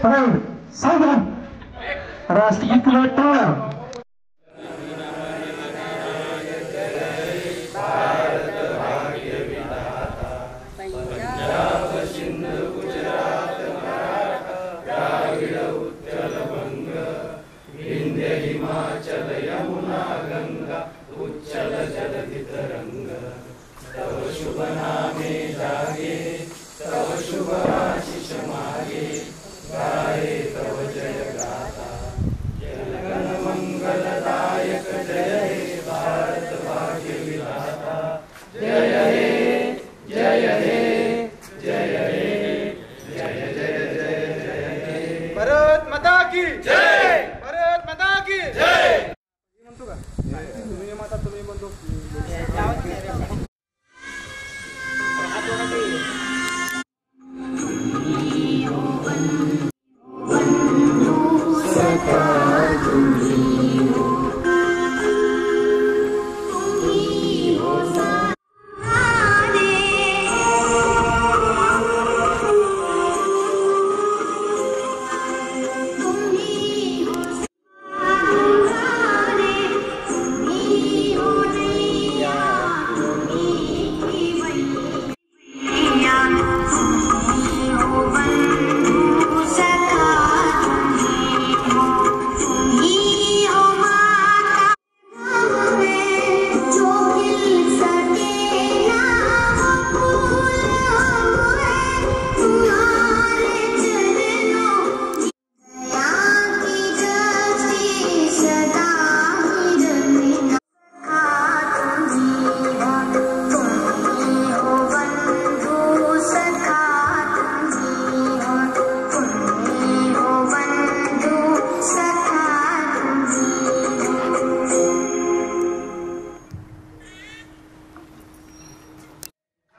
Proud, Southern, Rast Equal Tower. Bharat माता की जय, भारत माता की जय. म्हणतो का तुम्ही माता तुम्ही म्हणतो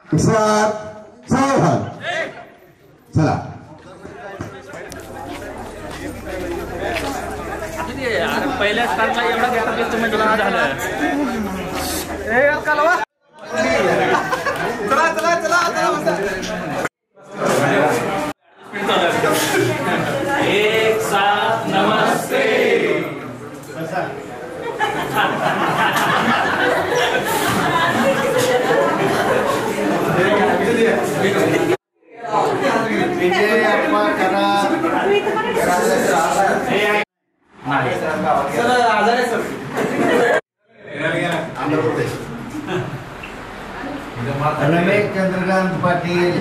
Islam Sawahan. Salah. पहिल्या स्टार्टला एवढा घेतला की तुम्ही तुला झालं ए अलकालवा चला चला चला चला एक साथ नमस्ते. रमेश चंद्रकांत पाटील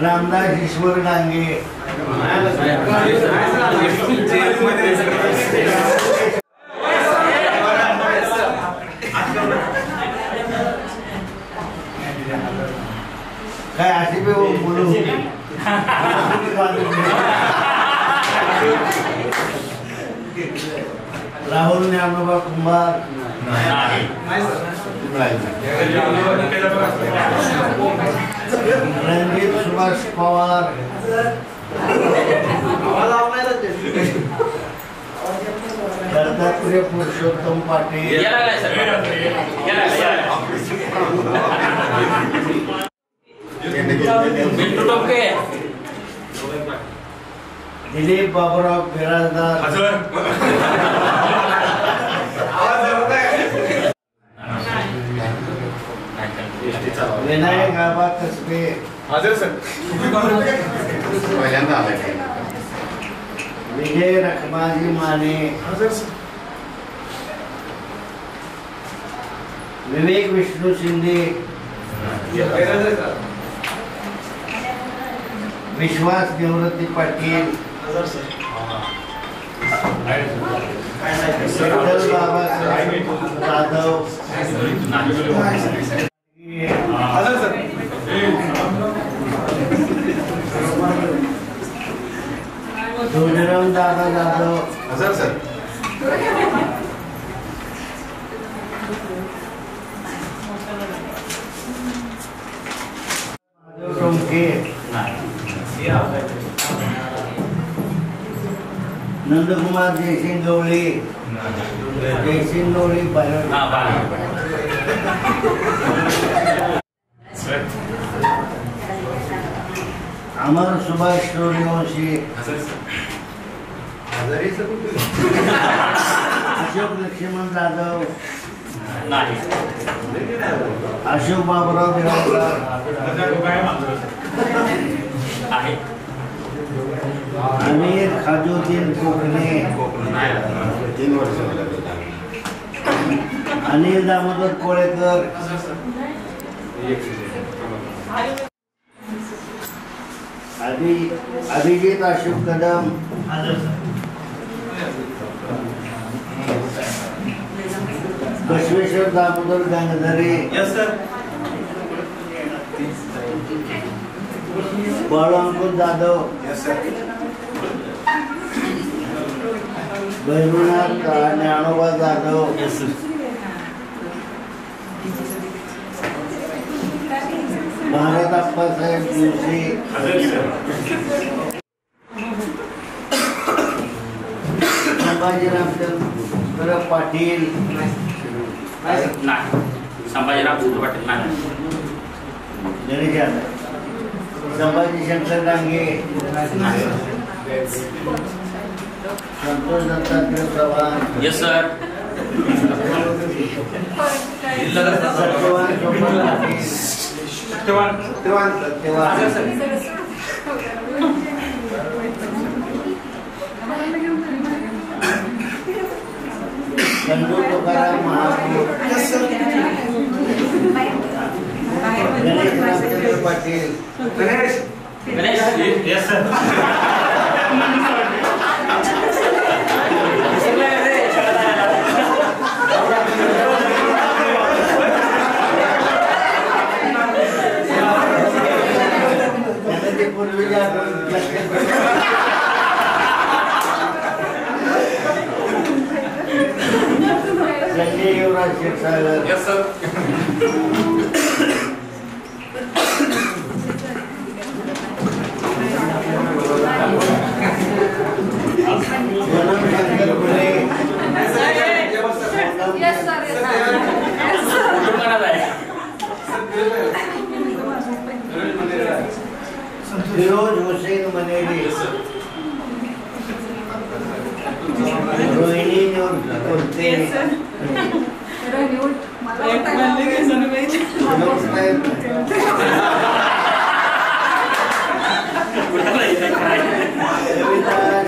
रामदास ईश्वर डांगे काय असे पे बोलू राहुल ज्ञानोबा कुंभार रणजीत सुभाष पवार दत्तात्रय पुरुषोत्तम पाटील दिलीप बाबूराव बिराजदार विनायक आबा कसबे विजय रखमाजी माने विवेक विष्णू शिंदे विश्वास निवृत्ती पाटील विठ्ठल बाबासाहेब जाधव धोंडीराम दादा जाधव टोमके नंदकुमार जयसिंग गवळी जयसिंग गवळी अमर सुभाष सूर्यवंशी, अशोक लक्ष्मण जाधव, नाही. अशोक बाबुराव बिराजदार, आहे. अमीर खाजुद्दीन कोकणे, 3 वर्ष अनिल दामोदर कोळेकर, अभिजित अशोक कदम, बसवेश्वर दामोदर गंगधरे, बाळू अंकुश जाधव, भैरवनाथ ज्ञानोबा जाधव, भारत अप्पासाहेब जोशी, संभाजी रामचंद्र पाटील, नाही. संभाजीराव चंद्र पाटील नाही. Ganesh Yadav, Sambhaji Shankar Dange, Santosh Dattatray Chavan, yes sir. Satyavan Chopan Patil, Satyavan Chandu Tukaram Mahapur, Ganesh Ramchandra Patil, Ganesh. Yes sir. Sanjay Yuvraj Kshirsagar. Yes sir. Firoz Hussain Maneri, Rohini Kolte,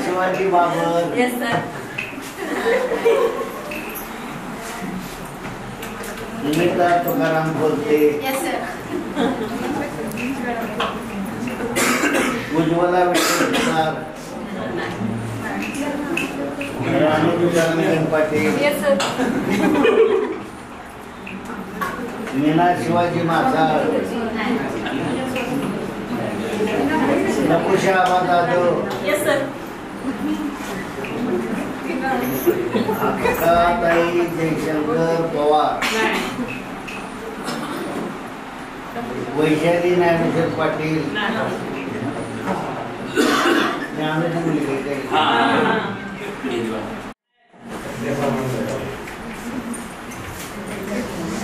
Shivaji Babar, Nimita Tukaram Kolte, Ujjwala Vitthal Ranu Patil, Meena Shivaji Masal, Nakusha Aba Jadhav, Akkatai Jayshankar Pawar, Vaishali Dnyaneshwar Patil, Dnyaneshwar मुलगी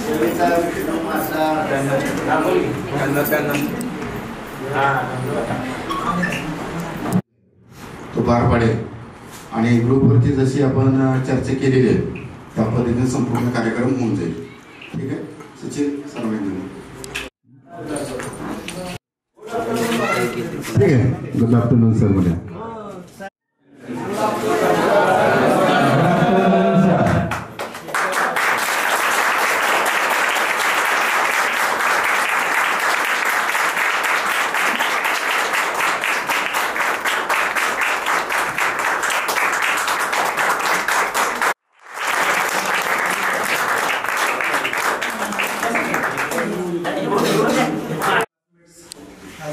सविता विष्णू मासाळ, तो पार पाडेल आणि ग्रुपवरती जशी आपण चर्चा केलेली आहे त्या पद्धतीने संपूर्ण कार्यक्रम होऊन जाईल. ठीक आहे. सचिन सर्वांनी ठीक आहे. Good afternoon sir. मला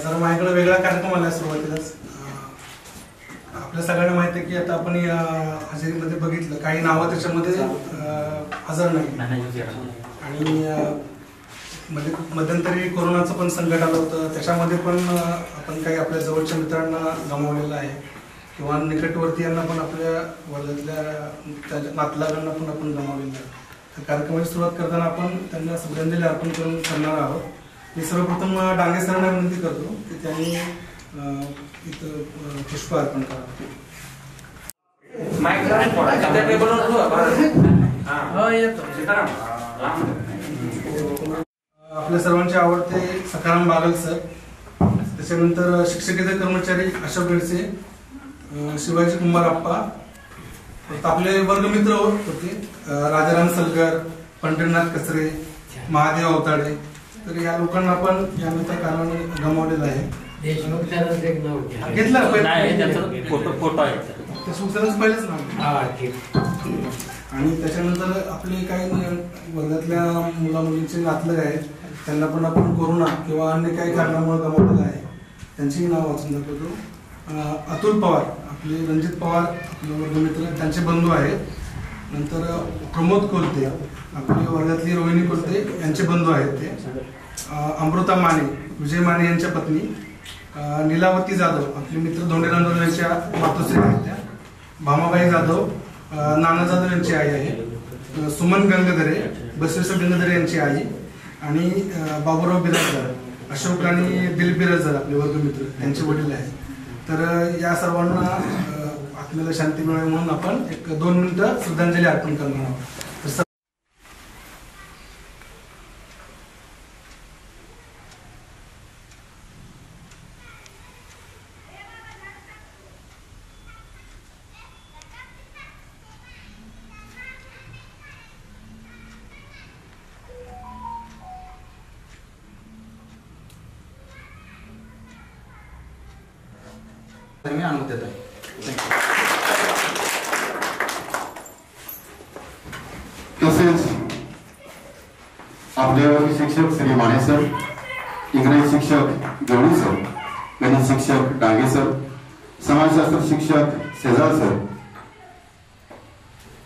जरा माझ्याकडे वेगळा कार्यक्रम आला सुरुवातीलाच. आपल्या सगळ्यांना माहिती आहे की आता आपण या हजेरीमध्ये बघितलं काही नावं त्याच्यामध्ये हजर नाही आणि मध्यंतरी कोरोनाचं पण संकट आलं होतं. त्याच्यामध्ये पण आपण काही आपल्या जवळच्या मित्रांना गमावलेलं आहे किंवा निकटवर्तीयांना पण आपल्या वर्गातल्या नातलागांना पण आपण गमावलेलं आहे. तर कार्यक्रमाची सुरुवात करताना आपण त्यांना श्रद्धांजली अर्पण करून करणार आहोत. मी सर्वप्रथम डांगे सरांना विनंती करतो की त्यांनी इथं पुष्प अर्पण करावं. आपल्या सर्वांचे आवडते सखाराम बागल सर, त्याच्यानंतर शिक्षकेतर कर्मचारी अशोक बेडसे, शिवाजी कुमार आप्पा, आपले वर्गमित्र होते राजाराम सलगर, पंढरीनाथ कचरे, महादेव अवताडे. तर या लोकांना आपण या मित्र कारणाने गमावलेलं आहे. घेतलं फोटो आहे ते सुखसरच पहिलेच नाव. आणि त्याच्यानंतर आपले काही वर्गातल्या मुला मुलींचे नातलग आहेत, त्यांना पण आपण कोरोना किंवा अन्य काही कारणामुळे गमावलेलं आहे. त्यांची नाव वाचून दाखवतो. अतुल पवार, आपले रणजित पवार आपले वर्गमित्र, त्यांचे बंधू आहेत. नंतर प्रमोद कोलते, आपली वर्गातली रोहिणी कोलते यांचे बंधू आहेत ते. अमृता माने, विजय माने यांच्या पत्नी. लीलावती जाधव, आपले मित्र धोंडे नांदोर यांच्या मातोश्री आहेत त्या. भामाबाई जाधव, नाना जाधव यांची आई आहे. सुमन गंगाधरे, बसवेश्वर गंगाधरे यांची आई. आणि बाबूराव बिराजदार, अशोक आणि दिलीप बिराजदार आपले वर्गमित्र, त्यांचे वडील आहेत. तर या सर्वांना आपल्याला शांती मिळावी म्हणून आपण 1-2 मिनिटं श्रद्धांजली अर्पण करणार आहोत. मी अनुमती देतो. तसेच आपले शिक्षक श्री माने सर, इंग्रजी शिक्षक गवळी सर, गणित शिक्षक डांगे सर, समाजशास्त्र शिक्षक शेजाळ सर,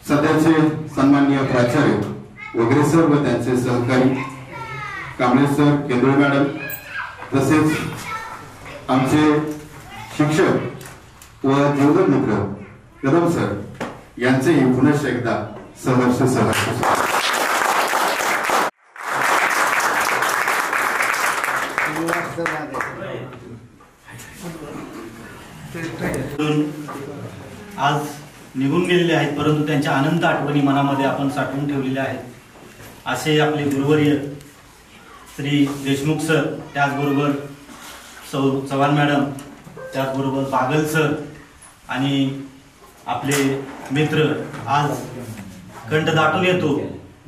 सध्याचे सन्माननीय प्राचार्य वगैरे सर व त्यांचे सहकारी कांबळे सर, केंद्रे मॅडम, तसेच आमचे शिक्षक व जीवदल मित्र कदम सर यांचेही पुनश्च एकदा सहर्ष आज निघून गेलेले आहेत, परंतु त्यांच्या अनंत आठवणी मनामध्ये आपण साठवून ठेवलेल्या आहेत. असे आपले गुरुवर्य श्री देशमुख सर, त्याचबरोबर चव्हाण मॅडम, त्याचबरोबर बागल सर आणि आपले मित्र. आज कंठ दाटून येतो,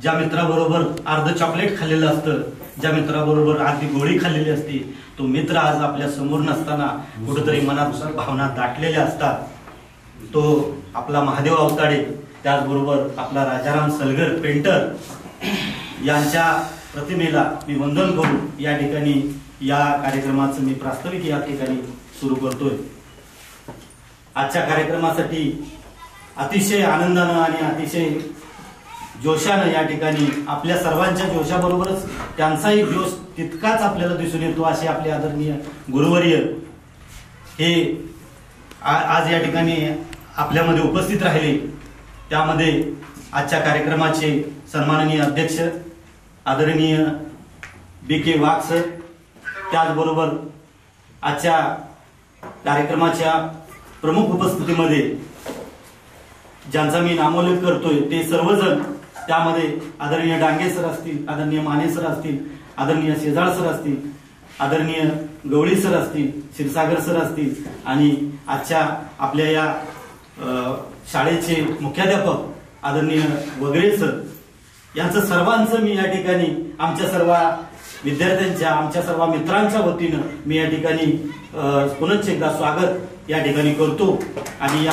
ज्या मित्राबरोबर अर्ध चॉकलेट खाल्लेलं असतं, ज्या मित्राबरोबर अर्धी गोळी खाल्लेली असती, तो मित्र आज आपल्या समोर नसताना कुठेतरी मनात भावना दाटलेल्या असतात. तो आपला महादेव अवताडे, त्याचबरोबर आपला राजाराम सलगर पेंटर यांच्या प्रतिमेला मी वंदन करून या ठिकाणी या कार्यक्रमाचं मी प्रास्ताविक या ठिकाणी सुरू करतोय. आजच्या कार्यक्रमासाठी अतिशय आनंदानं आणि अतिशय जोशानं या ठिकाणी आपल्या सर्वांच्या जोशाबरोबरच त्यांचाही जोश तितकाच आपल्याला दिसून येतो. असे आपले आदरणीय गुरुवर्य हे आज या ठिकाणी आपल्यामध्ये उपस्थित राहिले. त्यामध्ये आजच्या कार्यक्रमाचे सन्माननीय अध्यक्ष आदरणीय BK वाघ सर, त्याचबरोबर आजच्या कार्यक्रमाच्या प्रमुख उपस्थितीमध्ये ज्यांचा मी नामोल्लेख करतोय ते सर्वजण, त्यामध्ये आदरणीय डांगे सर असतील, आदरणीय माने सर असतील, आदरणीय शेजाळ सर असतील, आदरणीय गवळी सर असतील, क्षीरसागर सर असतील आणि आजच्या आपल्या या शाळेचे मुख्याध्यापक आदरणीय वगैरे सर, यांचं सर्वांचं मी या ठिकाणी आमच्या सर्व विद्यार्थ्यांच्या, आमच्या सर्व मित्रांच्या वतीनं मी या ठिकाणी पुनश्च एकदा स्वागत या ठिकाणी करतो. आणि या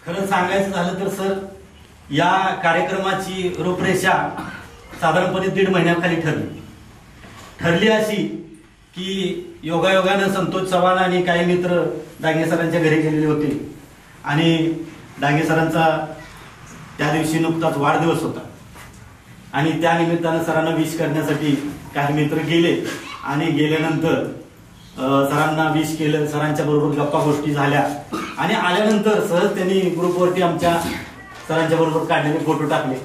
खरं सांगायचं झालं तर सर, या कार्यक्रमाची रूपरेषा साधारणपणे 1.5 महिन्याखाली ठरली अशी की योगायोगानं संतोष चव्हाण आणि काही मित्र डांगे सरांच्या घरी गेलेले होते आणि डांगे सरांचा त्या दिवशी नुकताच वाढदिवस होता आणि त्या निमित्तानं सरांना विश करण्यासाठी काही मित्र गेले आणि गेल्यानंतर सरांना विश केलं, सरांच्या बरोबर गप्पा गोष्टी झाल्या आणि आल्यानंतर सहज त्यांनी ग्रुपवरती आमच्या सरांच्या बरोबर काढलेले फोटो टाकले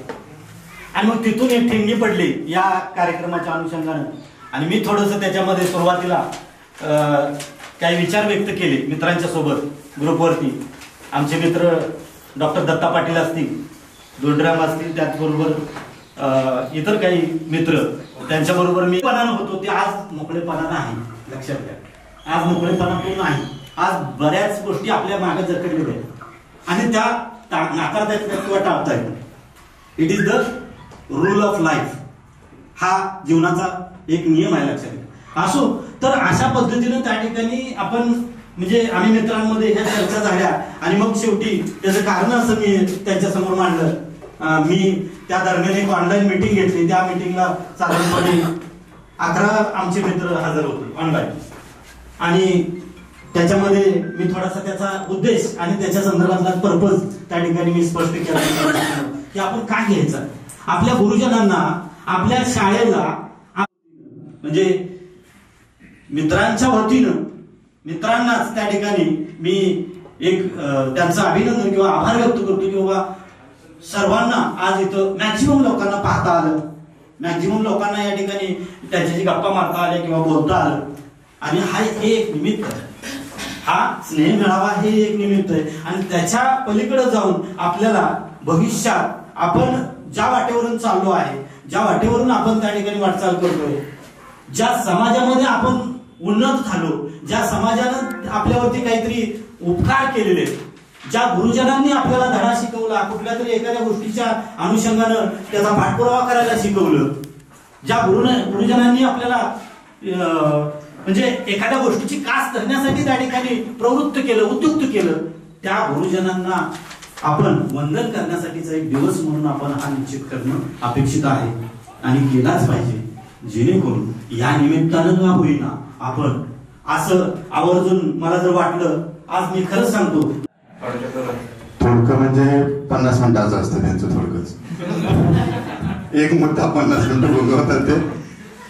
आणि मग तिथून एक ठिणगी पडली या कार्यक्रमाच्या अनुषंगानं आणि मी थोडंसं त्याच्यामध्ये सुरुवातीला काही विचार व्यक्त केले मित्रांच्या सोबत ग्रुपवरती. आमचे मित्र डॉक्टर दत्ता पाटील असतील, दोंडराम असतील, त्याचबरोबर इतर काही मित्र, त्यांच्याबरोबर मी पणानं होतो ते आज मोकळेपणा नाही. लक्षात घ्या, आज मोकळेपणा तो नाही. आज बऱ्याच गोष्टी आपल्या मागे जरकडलेल्या आहेत आणि त्या नाकारता येत किंवा टाळता येत. It is the rule of life. हा जीवनाचा एक नियम आहे. लक्षात घ्या. असो तर अशा पद्धतीनं त्या ठिकाणी आपण म्हणजे आम्ही मित्रांमध्ये ह्या चर्चा झाल्या आणि मग शेवटी त्याचं कारण असं मी त्यांच्या समोर मांडलं. मी त्या दरम्यान एक ऑनलाईन मीटिंग घेतली. त्या मीटिंगला साधारणपणे 11 आमचे मित्र हजर होते ऑनलाईन आणि त्याच्यामध्ये मी थोडासा त्याचा उद्देश आणि त्याच्या संदर्भातला पर्पज त्या ठिकाणी मी स्पष्ट केला की आपण काय घ्यायचं. आपल्या गुरुजनांना, आपल्या शाळेला, म्हणजे मित्रांच्या वतीनं मित्रांनाच त्या ठिकाणी मी एक त्यांचं अभिनंदन किंवा आभार व्यक्त करतो की बाबा सर्वांना आज इथं मॅक्झिमम लोकांना पाहता आलं, मॅक्झिमम लोकांना या ठिकाणी त्यांच्याशी गप्पा मारता आल्या किंवा बोलता आलं. आणि हा एक निमित्त आहे. हा स्नेह मेळावा हे एक निमित्त आहे आणि त्याच्या पलीकडे जाऊन आपल्याला भविष्यात आपण ज्या वाटेवरून चाललो आहे, ज्या वाटेवरून आपण त्या ठिकाणी वाटचाल करतोय, ज्या समाजामध्ये आपण उन्नत झालो, ज्या समाजानं आपल्यावरती काहीतरी उपकार केलेले, ज्या गुरुजनांनी आपल्याला धडा शिकवला, कुठल्या तरी एखाद्या गोष्टीच्या अनुषंगानं त्याचा पाठपुरावा करायला शिकवलं, ज्या गुरुजनांनी आपल्याला म्हणजे एखाद्या गोष्टीची कास धरण्यासाठी त्या ठिकाणी प्रवृत्त केलं, उद्युक्त केलं, त्या गुरुजनांना आपण वंदन करण्यासाठीचा एक दिवस म्हणून आपण हा निश्चित करणं अपेक्षित आहे आणि केलाच पाहिजे. जेणेकरून या निमित्तानं का होईना आपण असं आवर्जून मला जर वाटलं, आज मी खरंच सांगतो थोडकं म्हणजे 50 मिनिटाचं असतं त्यांचं थोडकंच. एक मुद्दा 50 मिनिटं बोलवतात ते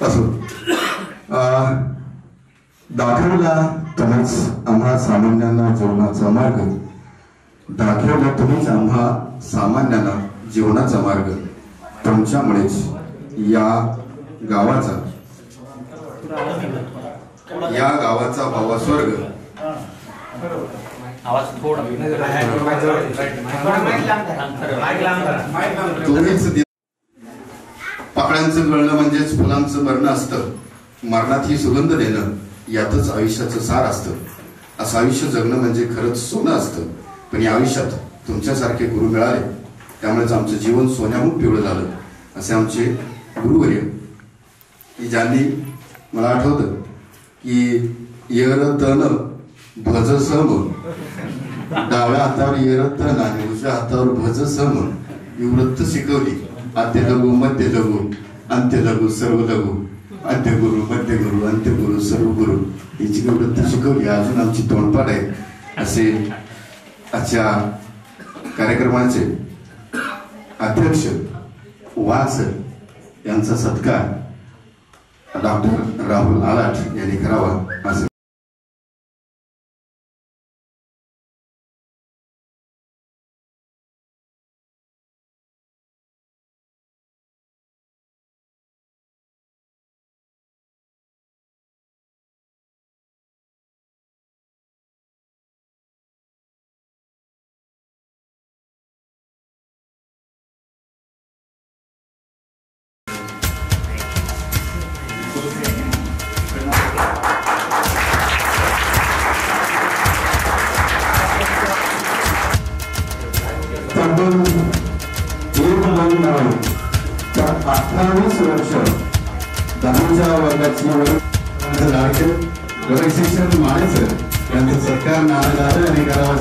असो. दाखवला तुम्हीच आम्हा सामान्यांना जीवनाचा मार्ग, दाखवला तुम्हीच आम्हा सामान्यांना जीवनाचा मार्ग. तुमच्यामुळेच या गावाचा भावा स्वर्ग. आवाज थोडा तुम्हीच पाकळ्यांचं गळणं म्हणजेच फुलांचं मरण असतं. मरणात ही सुगंध देणं यातच आयुष्याचं सार असतं. असं आयुष्य जगणं म्हणजे खरंच सोनं असतं. पण या आयुष्यात तुमच्यासारखे गुरु मिळाले, त्यामुळेच आमचं जीवन सोन्याहून पिवळं झालं. असे आमचे गुरुवर्य की ज्यांनी मला आठवतं की येर तन भज सम, डाव्या हातावर येर तन आणि उजव्या हातावर भज सम ही वृत्त शिकवली. आद्य लघु, मध्य लघु, अंत्य लघु, सर्व लघु, आद्य गुरु, मध्य गुरु, अंत्य गुरु, सर्व गुरु याची वृत्त शिकवली. अजून आमची तोंडपाठ आहे. असे आजच्या कार्यक्रमाचे अध्यक्ष वाघ सर यांचा सत्कार डॉक्टर राहुल आलाट यांनी करावा असं. त्या 28 वर्ष 10च्या वर्गाची शिक्षण मानेसर यांचा सत्कार नारायण आणि करावा.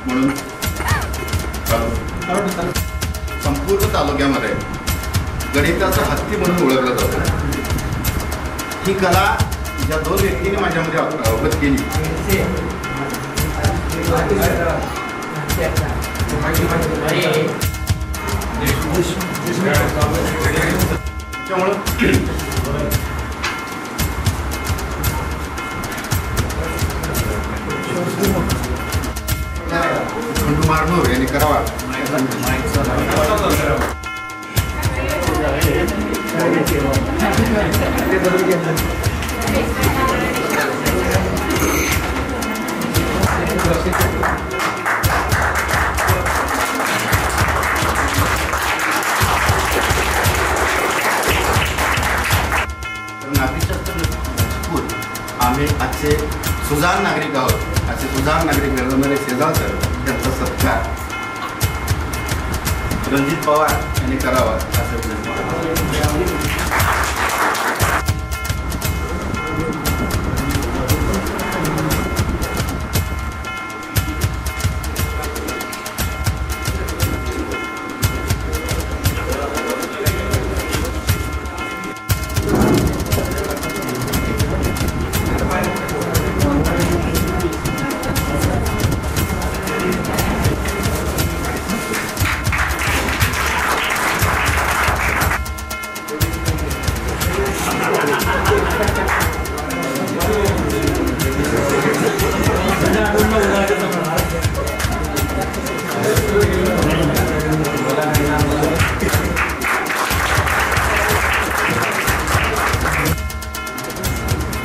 म्हणून संपूर्ण तालुक्यामध्ये गणिताचा हत्ती म्हणून ओळखलं जातं. ही कला ज्या 2 व्यक्तींनी माझ्यामध्ये अवगत केली त्यामुळं खंडू मारनूर यांनी करावा नागरिकशास्त्र शिकून आम्ही आजचे सुजाण नागरिक आहोत. असे सुजाण नागरिक घडवणारे शेजारकर त्यांचा सत्कार रणजित पवार यांनी करावा असं विनंती.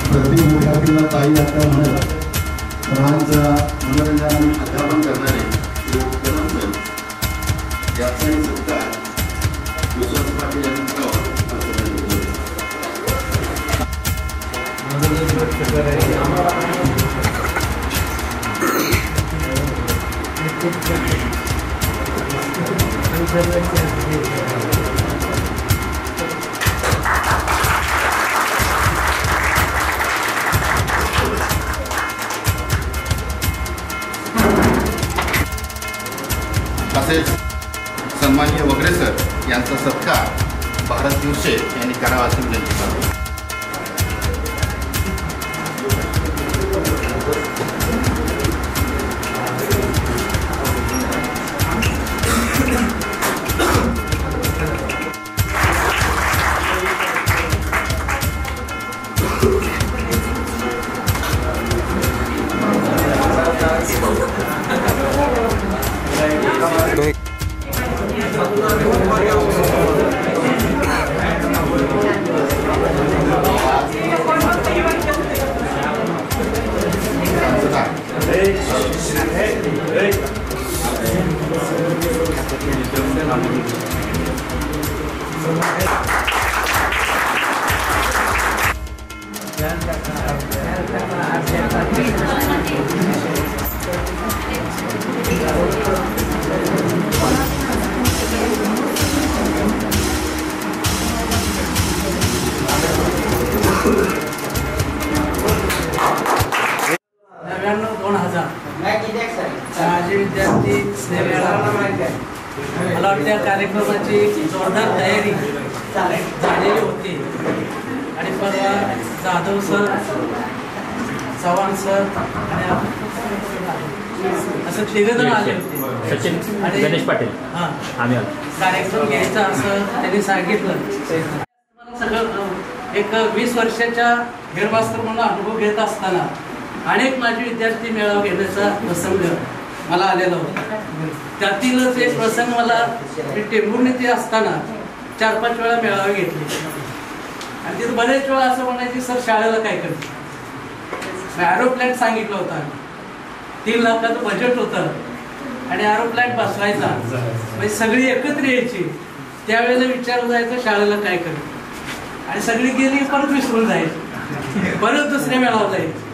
प्रत्येक विद्यार्थीला ताई आता म्हणत सर्वांचा मनोरंजन आणि अध्यापन करणारे याचाही सत्कार विश्वास पाटील यांनी करावा असं विनंती. तसेच सन्माननीय वगैरे सर यांचा सत्कार भारत दिवसे यांनी करावा अशी विनंती करतो. माझे विद्यार्थी सेवेला मला वाटतं कार्यक्रमाची जोरदार तयारी झालेली होती आणि परवा जाधव सर, चव्हाण सर आणि असं 3 जण आले होते. सचिन आणि गणेश पाटील हां आम्ही कार्यक्रम घ्यायचा असं त्यांनी सांगितलं. सगळं एक 20 वर्षाच्या हेडमास्टर म्हणून अनुभव घेत असताना अनेक माझे विद्यार्थी मेळावा घेण्याचा प्रसंग मला आलेला होता. त्यातीलच एक प्रसंग मला मी टेंभुर्णी असताना 4-5 वेळा मेळावे घेतले आणि तिथं बरेच वेळा असं म्हणायचे, सर शाळेला काय करते. एरोप्लेन सांगितलं होता, 3 लाखाचं बजेट होतं आणि एरोप्लेन बसवायचा म्हणजे सगळी एकत्र यायची. त्यावेळेला विचारलं जायचं शाळेला काय करते आणि सगळी गेली परत विसरून जायची, परत दुसऱ्या मेळावा जायची.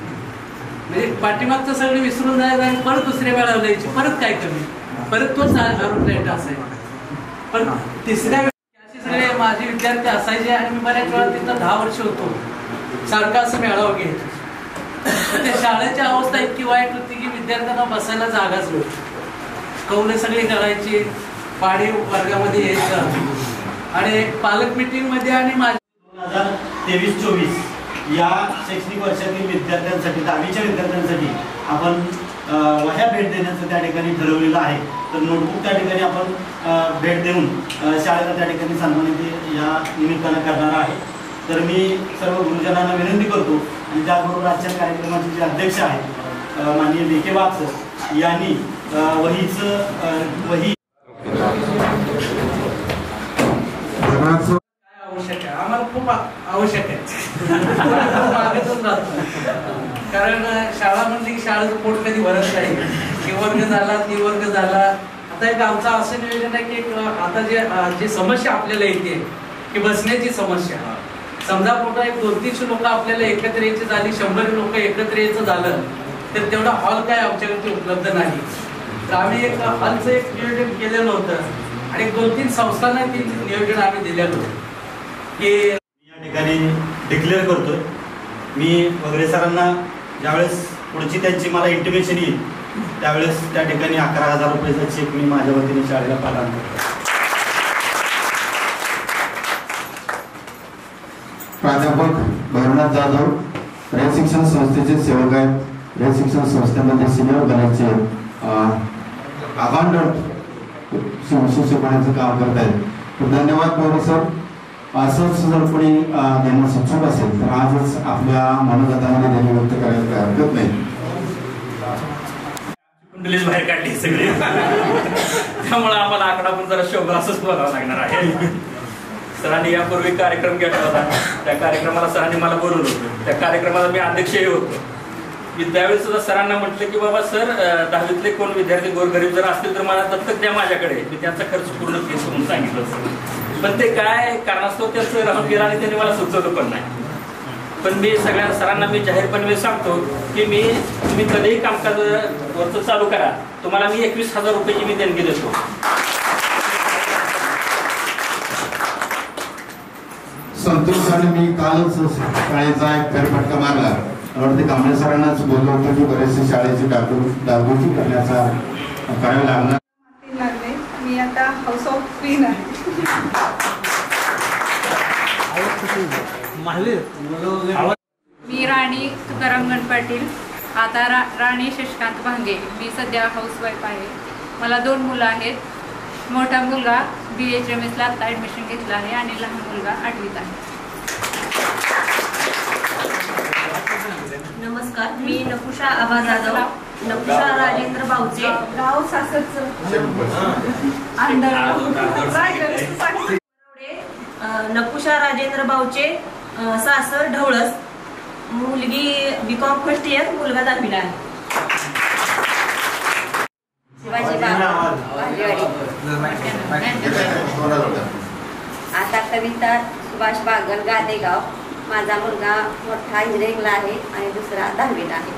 म्हणजे पाठीमागचं सगळं विसरून जायचं आणि परत दुसऱ्या मेळावा जायची, परत काय करणे, परत तोच एरोप्लेन असायचा. पण तिसऱ्या वेळी सगळे माझे विद्यार्थी असायचे आणि मी बऱ्याच वेळा तिथं 10 वर्ष होतो, सारखा असं मेळावा घ्यायचो. त्या शाळेची अवस्था इतकी वाईट होती की विद्यार्थ्यांना बसायला जागाच नव्हती. कौले सगळी करायची, पाडी वर्गामध्ये यायचं आणि पालक मीटिंग मध्ये आणि 2023-24 या शैक्षणिक वर्षातील विद्यार्थ्यांसाठी 10वीच्या विद्यार्थ्यांसाठी आपण वह्या भेट देण्याचं त्या ठिकाणी ठरवलेलं आहे. तर नोटबुक त्या ठिकाणी आपण भेट देऊन शाळेला त्या ठिकाणी सन्मानित या निमित्तानं करणार आहे. तर मी सर्व गुरुजनांना विनंती करतो आणि त्याचबरोबर आजच्या कार्यक्रमाचे जे अध्यक्ष आहेत माननीय लेके बाप सर यांनी वही आवश्यक आहे, आम्हाला खूप आवश्यक आहे. मागतच राहतो. कारण शाळा म्हणली की शाळेचं पोट कधी भरत नाही. हे वर्ग झाला, ती वर्ग झाला. आता एक आमचं असं नियोजन आहे की आता जे समस्या आपल्याला येते की बसण्याची समस्या. समजा मोठा एक 200-300 लोक आपल्याला एकत्र यायची झाली, 100 लोक एकत्र यायचं झालं तर तेवढा हॉल काय आमच्याकडे उपलब्ध नाही. तर आम्ही एक हॉलचं एक नियोजन केलेलं होतं आणि 2-3 संस्थांना ते नियोजन आम्ही दिलेलं होतं की या ठिकाणी डिक्लेअर करतोय. मी वगैरे सरांना ज्यावेळेस पुढची त्यांची मला इंटिमेशन येईल त्यावेळेस त्या ठिकाणी 11,000 रुपयाचा चेक मी माझ्या वतीने शाळेला प्रदान करतो. प्राध्यापक भैरवनाथ जाधव रयत शिक्षण संस्थेचे सेवक आहेत. रयत शिक्षण संस्थेमध्ये सिनियर गणाचे अबांडंट शिक्षकांचं काम करत आहेत. धन्यवाद पवार सर. असंच जर कोणी त्यांना सुचवत असेल तर आजच आपल्या मनोगतामध्ये त्यांनी व्यक्त करायला काही हरकत नाही. कुंडलीच बाहेर काढली सगळी. त्यामुळे आम्हाला आकडा पण जरा शोभा असंच बोलावं लागणार आहे. सरांनी यापूर्वी कार्यक्रम घेतला होता. त्या कार्यक्रमाला सरांनी मला बोलवलं होतं. त्या कार्यक्रमाला मी अध्यक्षही होतो. मी त्यावेळेस सुद्धा सरांना म्हटलं की बाबा सर 10वीतले कोण विद्यार्थी गोरगरीब जर असतील तर मला दत्तक द्या माझ्याकडे. मी त्यांचा खर्च पूर्ण केस म्हणून सांगितलं. पण ते काय कारणास्तव त्याचं राहून गेलं आणि त्यांनी मला सुचवलं पण नाही. पण मी सगळ्या सरांना मी जाहीरपणे सांगतो की तुम्ही कधीही कामकाज वरचं चालू करा, तुम्हाला मी 21,000 रुपयाची मी देणगी देतो. संतोष मी कालच शाळेचा एक फेरफटका मारला. ते कांबळे सरांनाच बोललो होतं की बरेचसे शाळेची डागडुजी करायला लागणार. मी आता हाऊस ऑफ क्वीन आहे. मी राणी तुकाराम पाटील, आता राणी शशिकांत भांगे. मी सध्या हाऊसवाईफ आहे. मला 2 मुलं आहेत. मोठा मुलगा BHMSला आता ॲडमिशन घेतलं आहे आणि लहान मुलगा 8वीत आहे. नमस्कार, मी नकुशा आबा जाधव, नकुशा राजेंद्र बावचे, गाव सासरचं नकुशा राजेंद्र बावचे, सासर ढवळस. मुलगी BCom फर्स्ट इयर, मुलगा 10वीला आहे. आता कविता सुभाष बागल, गादेगाव. माझा मुलगा मोठा इंजिनिअरिंगला आहे आणि दुसरा 10वीला आहे.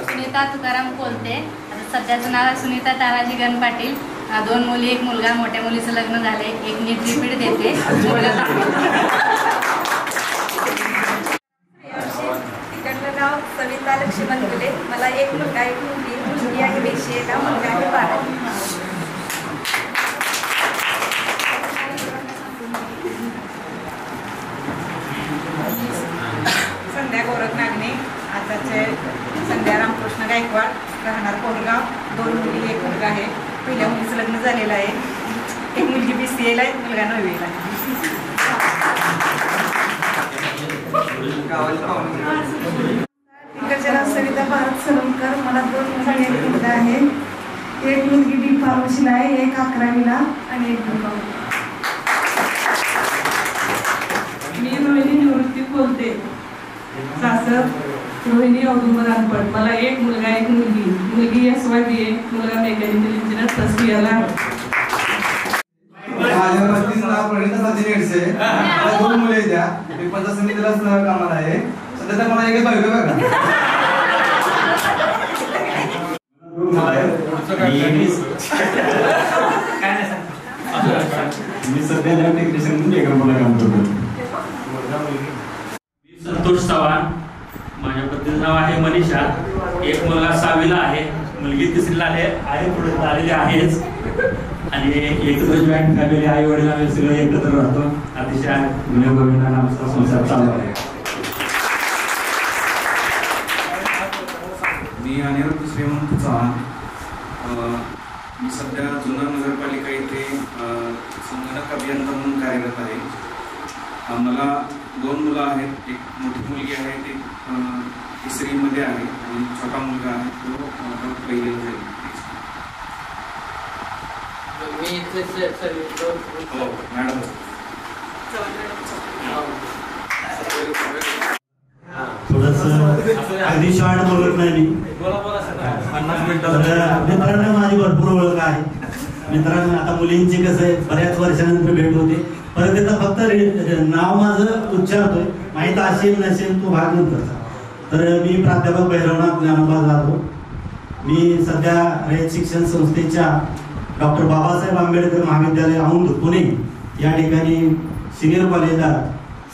सुनीता तुकाराम कोलते, सध्याचं नाव सुनीता तानाजी गण पाटील. 2 मुली 1 मुलगा. मोठ्या मुलीचं लग्न झालंय. एक नीट रिपीट देते. तिकडलं नाव सविता लक्ष्मण गुले. मला 1 मुलगा 1 मुलगी. मुलगी आहे 101, मुलगा आहे 12. संध्या गोरख नागणे, आताचे संध्या रामकृष्ण गायकवाड, राहणार कोरगाव. 2 मुली 1 मुलगा आहे. पहिल्या मुलीचं लग्न झालेलं आहे. 1 मुलगी BCAला आहे, मुलगा 9वीला आहे. तिकडच्या नाव सविता भारत सलमकर. मला 2 मुली 1 मुलगा आहे. 1 मुलगी B फार्मसीला आहे, 1 11वीला आणि 1 मुलगा. मी रोहिणी निवृत्ती बोलते, सासर रोहिणी औदुंबर रानपट. मला 1 मुलगा 1 मुलगी. मुलगी SYBA, मुलगा मेकॅनिकल इंजिनियर फर्स्ट इयरला आहे. माझ्या पत्नीचं नाव प्रणिता सचिन येडसे. मला 2 मुले आहेत. त्या मी पंचायत समितीला कामाला आहे. सध्या तर मला एकच बायको बघा. मी सध्या टेक्निशियन म्हणून बेगमपुरा काम करतो. संतोष चव्हाण, माझ्या पत्नीचं नाव आहे मनीषा. 1 मुलगा 6वीला आहे मुलगी तिसरीला आहे पुढे आलेली आहेच आणि एकत्र जॉईंट फॅमिली आई वडील आम्ही सगळे एकत्र राहतो. अतिशय गुण्यागोविंदाने आमचा संसार चालू आहे. मी अनिरुद्ध श्रीमंत चव्हाण. मी सध्या जुन्नर नगरपालिका येथे संगणक अभियंता म्हणून कार्यरत आहे. मला 2 मुलं आहेत. एक मोठी मुलगी आहे ती 3रीमध्ये आहे आणि छोटा मुलगा आहे तो पहिलीला जाईल. हो मॅडम. थोडस अगदी शॉर्ट बोलत नाही मी. 50 मिनिटं. मित्रांना माझी भरपूर ओळख आहे. मित्रांनो आता मुलींची कसं आहे बऱ्याच वर्षानंतर भेट होते परत एकदा फक्त नाव माझं उच्चारतोय माहीत असेल नसेल तो भाग नंतरचा. तर मी प्राध्यापक भैरवनाथ ज्ञानोबा जाधव. मी सध्या रयत शिक्षण संस्थेच्या डॉक्टर बाबासाहेब आंबेडकर महाविद्यालय औंध पुणे या ठिकाणी सिनियर कॉलेजला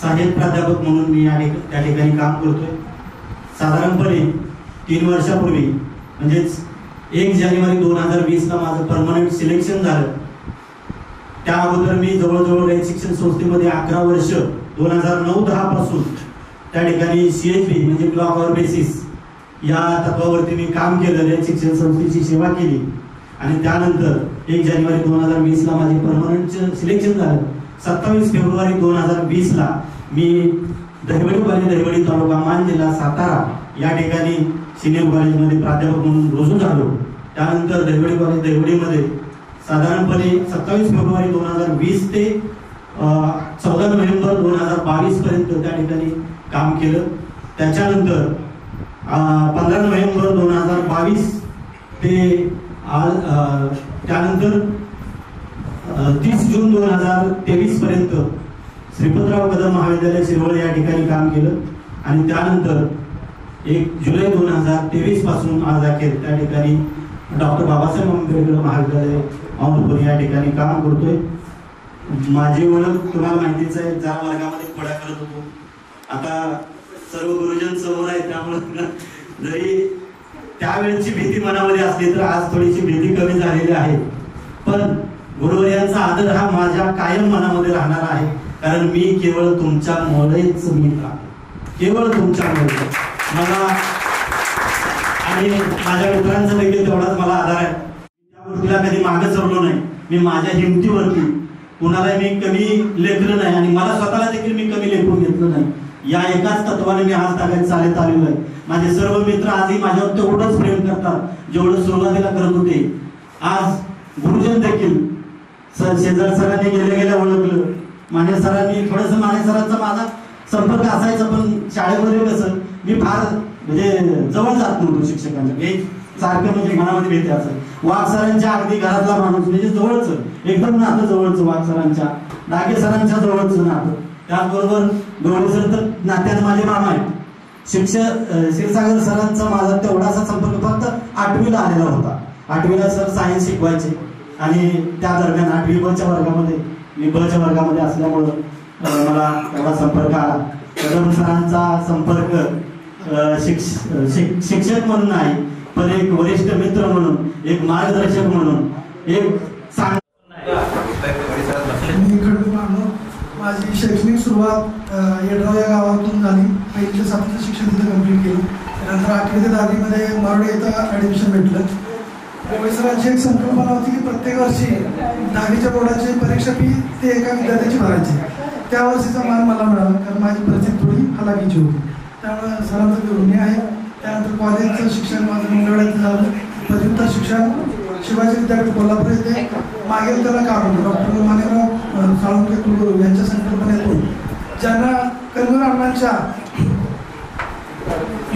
सहाय्यक प्राध्यापक म्हणून मी त्या ठिकाणी काम करतोय. साधारणपणे 3 वर्षापूर्वी म्हणजेच 1 जानेवारी 2020ला माझं परमनंट सिलेक्शन झालं. त्या अगोदर मी जवळजवळ रयत शिक्षण संस्थेमध्ये 11 वर्ष 2009-10 पासून त्या ठिकाणी CHB म्हणजे क्लॉक अवर बेसिस या तत्वावरती मी काम केलं. रयत शिक्षण संस्थेची सेवा केली आणि त्यानंतर 1 जानेवारी 2020ला माझे परमनंट सिलेक्शन झालं. 27 फेब्रुवारी 2020ला मी दहिवडी कॉलेज दहिवडी तालुका मान जिल्हा सातारा या ठिकाणी सिनियर कॉलेजमध्ये प्राध्यापक म्हणून रुजू झालो. त्यानंतर दहिवडी कॉलेज दहिवडीमध्ये साधारणपणे 27 फेब्रुवारी 2020 ते 14 नोव्हेंबर 2022 पर्यंत त्या ठिकाणी काम केलं. त्याच्यानंतर 15 नोव्हेंबर 2022 ते त्यानंतर 30 जून 2023 पर्यंत श्रीपतराव कदम महाविद्यालय शिरवळ या ठिकाणी काम केलं आणि त्यानंतर 1 जुलै 2023 पासून आज अखेर त्या ठिकाणी डॉक्टर बाबासाहेब आंबेडकर महाविद्यालय औंध या ठिकाणी काम करतोय. माझी ओळख तुम्हाला माहितीच आहे. ज्या वर्गामध्ये पडा करत होतो आता सर्व गुरुजन समोर आहे त्यामुळे जरी त्यावेळेची भीती मनामध्ये असली तर आज थोडीशी भीती कमी झालेली आहे. पण गुरुवर्यांचा आदर हा माझ्या कायम मनामध्ये राहणार आहे कारण मी केवळ तुमच्यामुळेच मित्र आहे. केवळ तुमच्यामुळे मला आणि माझ्या मित्रांचा देखील तेवढाच मला आधार आहे. त्या गोष्टीला कधी मागे सरलो नाही. मी माझ्या हिमतीवरती कुणाला मी कमी लेखलं नाही आणि मला स्वतःला देखील मी कमी लेखून घेतलं नाही. या एकाच तत्वाने मी आज ताब्यात चालत आलेलो आहे. माझे सर्व मित्र आजही माझ्यावर तेवढंच प्रेम करतात जेवढं सुरुवातीला करत होते. आज गुरुजन देखील शेजार सरांनी गेल्या ओळखलं. माने सरांनी थोडंसं माने सरांचा माझा संपर्क असायचा पण शाळेमध्ये कसं मी फार म्हणजे जवळ जात नव्हतो शिक्षकांच्या. हे सारखं म्हणजे मनामध्ये भीती असेल. वाघ सरांच्या अगदी घरातला माणूस म्हणजे जवळच एकदम नातं जवळचं. वाघ सरांच्या डागे सरांच्या जवळचं नातं. त्याचबरोबर गौरव सर तर नात्याने माझे मामा आहेत. क्षीरसागर सरांचा माझा तेवढासा संपर्क फक्त 8वीला आलेला होता. 8वीला सर सायन्स शिकवायचे आणि त्या दरम्यान 8वी बच्या वर्गामध्ये मी बच्या वर्गामध्ये असल्यामुळं मला तेवढा संपर्क आला. कदम सरांचा संपर्क शिक्षक म्हणून नाही पण एक वरिष्ठ मित्र म्हणून एक मार्गदर्शक म्हणून एक माझी शैक्षणिक सुरुवात येडगाव या गावातून झाली. 1ली ते 7वीचं शिक्षण तिथं कंप्लीट केलं. त्यानंतर 8वी ते 10वीमध्ये मरोडे इथं ॲडमिशन भेटलं. सरांची एक संकल्पना होती की प्रत्येक वर्षी 10वीच्या बोर्डाची परीक्षा फी ते एका विद्यार्थ्याची भरायची. त्या वर्षीचा मान मला मिळाला कारण माझी परिस्थिती थोडी हलाखीची होती. त्यामुळे सरांचं मी ऋणी आहे. त्यानंतर कॉलेजचं शिक्षण माझं मंगळवाड्यात झालं. पदव्युत्तर शिक्षण शिवाजी विद्यापीठ कोल्हापूर येथे मागेल त्याला काम होतं. डॉक्टर माणिकराव साळुंके कुलगुरू यांच्या संकल्पनेतून ज्यांना कन्नड अण्णांच्या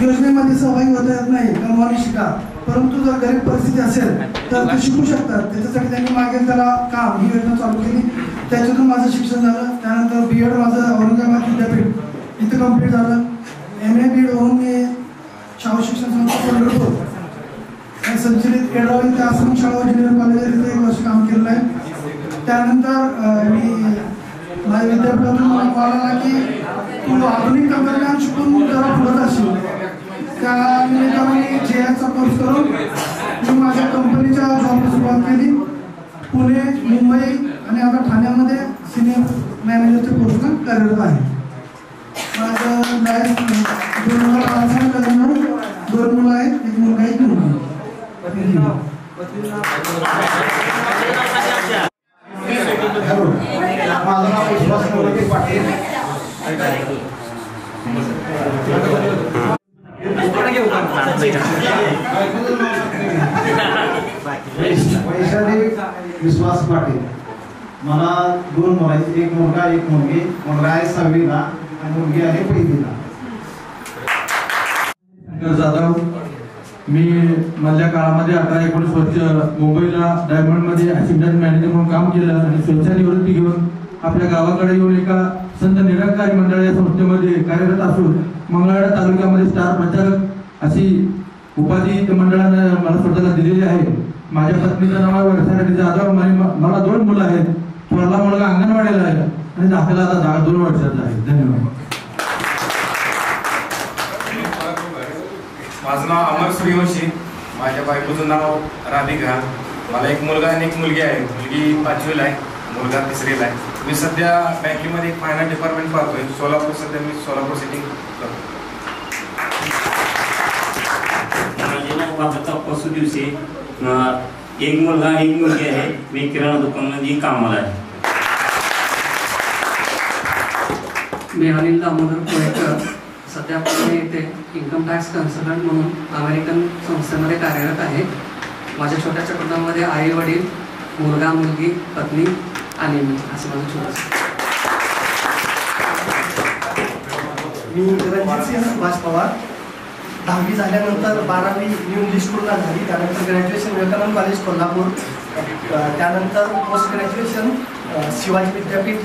योजनेमध्ये सहभागी होता येत नाही कमवानी शिका परंतु जर गरीब परिस्थिती असेल तर ते शिकू शकतात. त्याच्यासाठी त्यांनी मागेल त्याला काम ही योजना चालू केली. त्याच्यातून माझं शिक्षण झालं. त्यानंतर B.Ed माझं औरंगाबाद विद्यापीठ इथं कंप्लीट झालं. MA B.Ed होऊन मी शाहू शिक्षण संस्था पंढरपूर संचलित येडगाव इथे आश्रम शाळा ज्युनियर कॉलेज इथे 1 वर्ष काम केलेलं आहे. त्यानंतर मी माझ्या विद्यापीठातून मला कॉल आला की तू आधुनिक तंत्रज्ञान शिकून जरा पुढे जाशील. त्या निमित्ताने JS चा कोर्स करून पुणे, मुंबई आणि आता ठाण्यामध्ये सिनियर मॅनेजरच्या पोस्टला कार्यरत आहे. माझं दोन मुलं आहेत, एक मुलगा एक मुलगी. माझं नाव विश्वास पाटील. वैशाली विश्वास पाटील. मला 2 मुलं आहेत, एक मुलगा एक मुलगी. मुलगा आहे 6वीला आणि मुलगी आहे 1लीला. जाधव. मी मधल्या काळामध्ये 18-19 वर्ष मुंबईला डायमंडमध्ये असिस्टंट मॅनेजर म्हणून काम केलं आणि स्वेच्छानिवृत्ती घेऊन आपल्या गावाकडे येऊन एका संत निरंकारी मंडळ या संस्थेमध्ये कार्यरत असून मंगळवेढा तालुक्यामध्ये स्टार प्रचारक अशी उपाधी त्या मंडळानं मला स्वतःला दिलेली आहे. माझ्या पत्नीचं नाव आहे वर्षारेड्डी जाधव. मला 2 मुलं आहेत. थोरला मुलगा अंगणवाडीला आहे आणि धाकला आता 2 वर्षाचा आहे. धन्यवाद. माझं नाव अमर सूर्यवंशी. माझ्या बायकोचं नाव राधिका. मला एक मुलगा आणि एक मुलगी आहे. मुलगी 5वीला आहे, मुलगा 3रीला आहे. मी सध्या बँकेमध्ये फायनान्स डिपार्टमेंट पाहतोय सोलापूर. सध्या मी सोलापूर सिटी करतो. माझे नाव वाहता पशु दिवशी. एक मुलगा एक मुलगी आहे. मी किराणा दुकानामध्ये कामाला आहे. मी अनिल दामोदर कोळेकर. सध्या पुणे येथे इन्कम टॅक्स कन्सल्टंट म्हणून अमेरिकन संस्थेमध्ये कार्यरत आहे. माझ्या छोट्याच्या कुटुंबामध्ये आई वडील, मुलगा मुलगी, पत्नी आणि मी असं माझं छोटंसं. मी रणजितसिंह सुभाष पवार. 10वी झाल्यानंतर 12वी न्यू इंग्लिश स्कूलला झाली. त्यानंतर ग्रॅज्युएशन विवेकानंद कॉलेज कोल्हापूर. त्यानंतर पोस्ट ग्रॅज्युएशन शिवाजी विद्यापीठ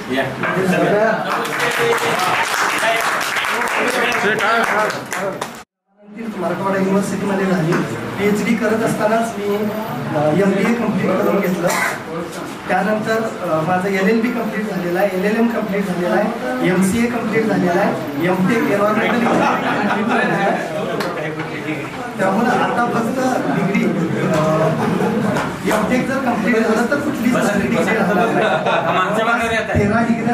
मराठवाडा युनिव्हर्सिटीमध्ये झाली. PhD करत असतानाच मी MBA कंप्लीट करून घेतलं. त्यानंतर माझं LLB कंप्लीट झालेलं आहे, LLM कंप्लीट झालेलं आहे, MCA कंप्लीट झालेलं आहे, MTech एन्व्हायरमेंटल त्यामुळे आता फक्त डिग्री MTech जर कंप्लीट झालं तर कुठलीच डिग्री 13 डिग्री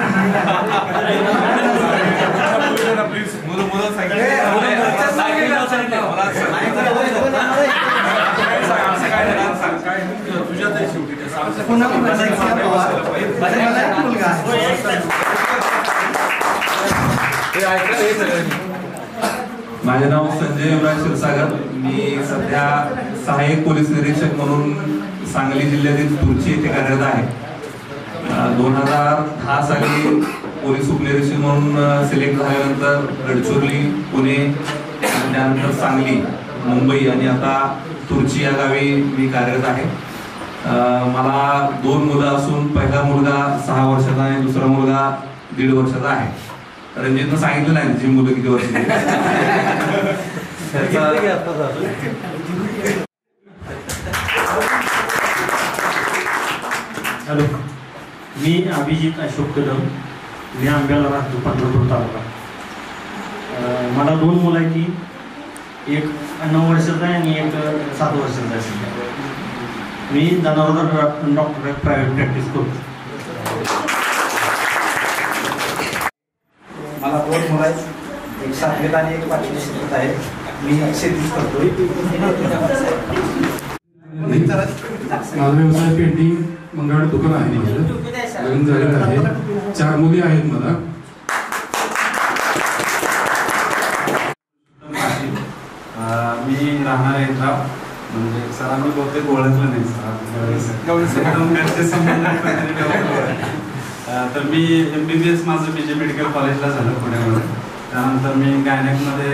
माझे नाव संजय युवराज क्षीरसागर. मी सध्या सहाय्यक पोलीस निरीक्षक म्हणून सांगली जिल्ह्यातील तुर्ची येथे कार्यरत आहे. 2010 साली पोलीस उपनिरीक्षक म्हणून सिलेक्ट झाल्यानंतर गडचिरोली, पुणे आणि त्यानंतर सांगली, मुंबई आणि आता तुर्ची या गावी मी कार्यरत आहे. मला 2 मुलं असून पहिला मुलगा 6 वर्षाचा आणि दुसरा मुलगा 1.5 वर्षाचा आहे. रणजितनं सांगितलं नाही जी मुलं किती वर्षाची. हॅलो, मी अभिजित अशोक कदम. मी आंब्याला राहतो, पंढरपूर तालुका. मला 2 मुलं आहेत. एक 9 वर्षाचा आहे आणि एक 7 वर्षाचा आहे. मी जनावर डॉक्टर प्रायव्हेट प्रॅक्टिस करतो. मला 2 मुलं आहेत, एक 7वीत आणि एक 5वी शिकत आहे. मी शेतीच करतो. माझा व्यवसाय पेंटिंग मंगळवेढा दुकान आहे. माझं लग्न झालेलं आहे. 4 मुली आहेत मला. मी राहणार आहे म्हणजे सरांनी बहुतेक ओळखलं नाही सर. तर मी MBBS माझं BJ मेडिकल कॉलेजला झालं पुण्यामध्ये. त्यानंतर मी गायनेकमध्ये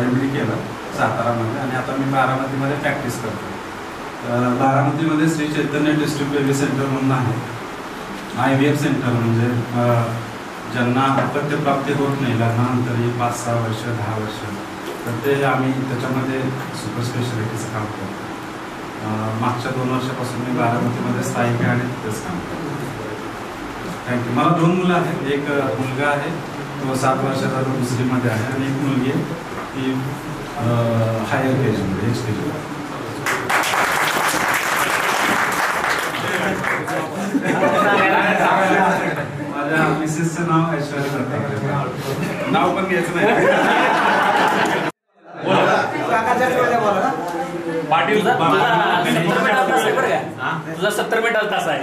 MD केलं सातारामध्ये आणि आता मी बारामतीमध्ये प्रॅक्टिस करतो. बारामतीमध्ये Shri Chaitanya district baby centre म्हणून आहे. IVF सेंटर म्हणजे ज्यांना अपत्यप्राप्ती होत नाही लग्नानंतर 5-6 वर्ष 10 वर्ष तर ते आम्ही त्याच्यामध्ये सुपर स्पेशालिटीचं काम करतो. मागच्या 2 वर्षापासून मी बारामतीमध्ये स्थायिक आहे आणि तिथेच काम करतो. थँक्यू. मला 2 मुलं आहेत. एक मुलगा आहे तो 7 वर्षाचा, तो 2रीमध्ये आहे आणि एक मुलगी आहे ती हायर केजीमध्ये HKG. नाव पण घ्यायचं नाही. पाटील तुझा 70 मिनिटाचा तास आहे.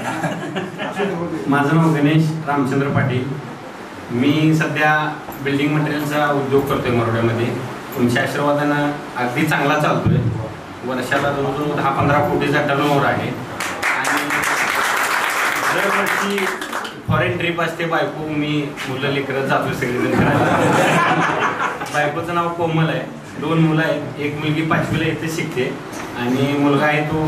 माझं नाव गणेश रामचंद्र पाटील. मी सध्या बिल्डिंग मटेरियलचा उद्योग करतोय मरोड्यामध्ये. तुमच्या आशीर्वादानं अगदी चांगला चालतोय. वर्षाला जवळजवळ 10-15 कोटीचा टर्नओव्हर आहे. आणि दरवर्षी फॉरेन ट्रिप असते. बायको मी मुलं लेकरं जातो सगळेजण करायला. बायकोचं नाव कोमल आहे. 2 मुलं आहेत. एक मुलगी 5वीला इथे शिकते आणि मुलगा आहे तो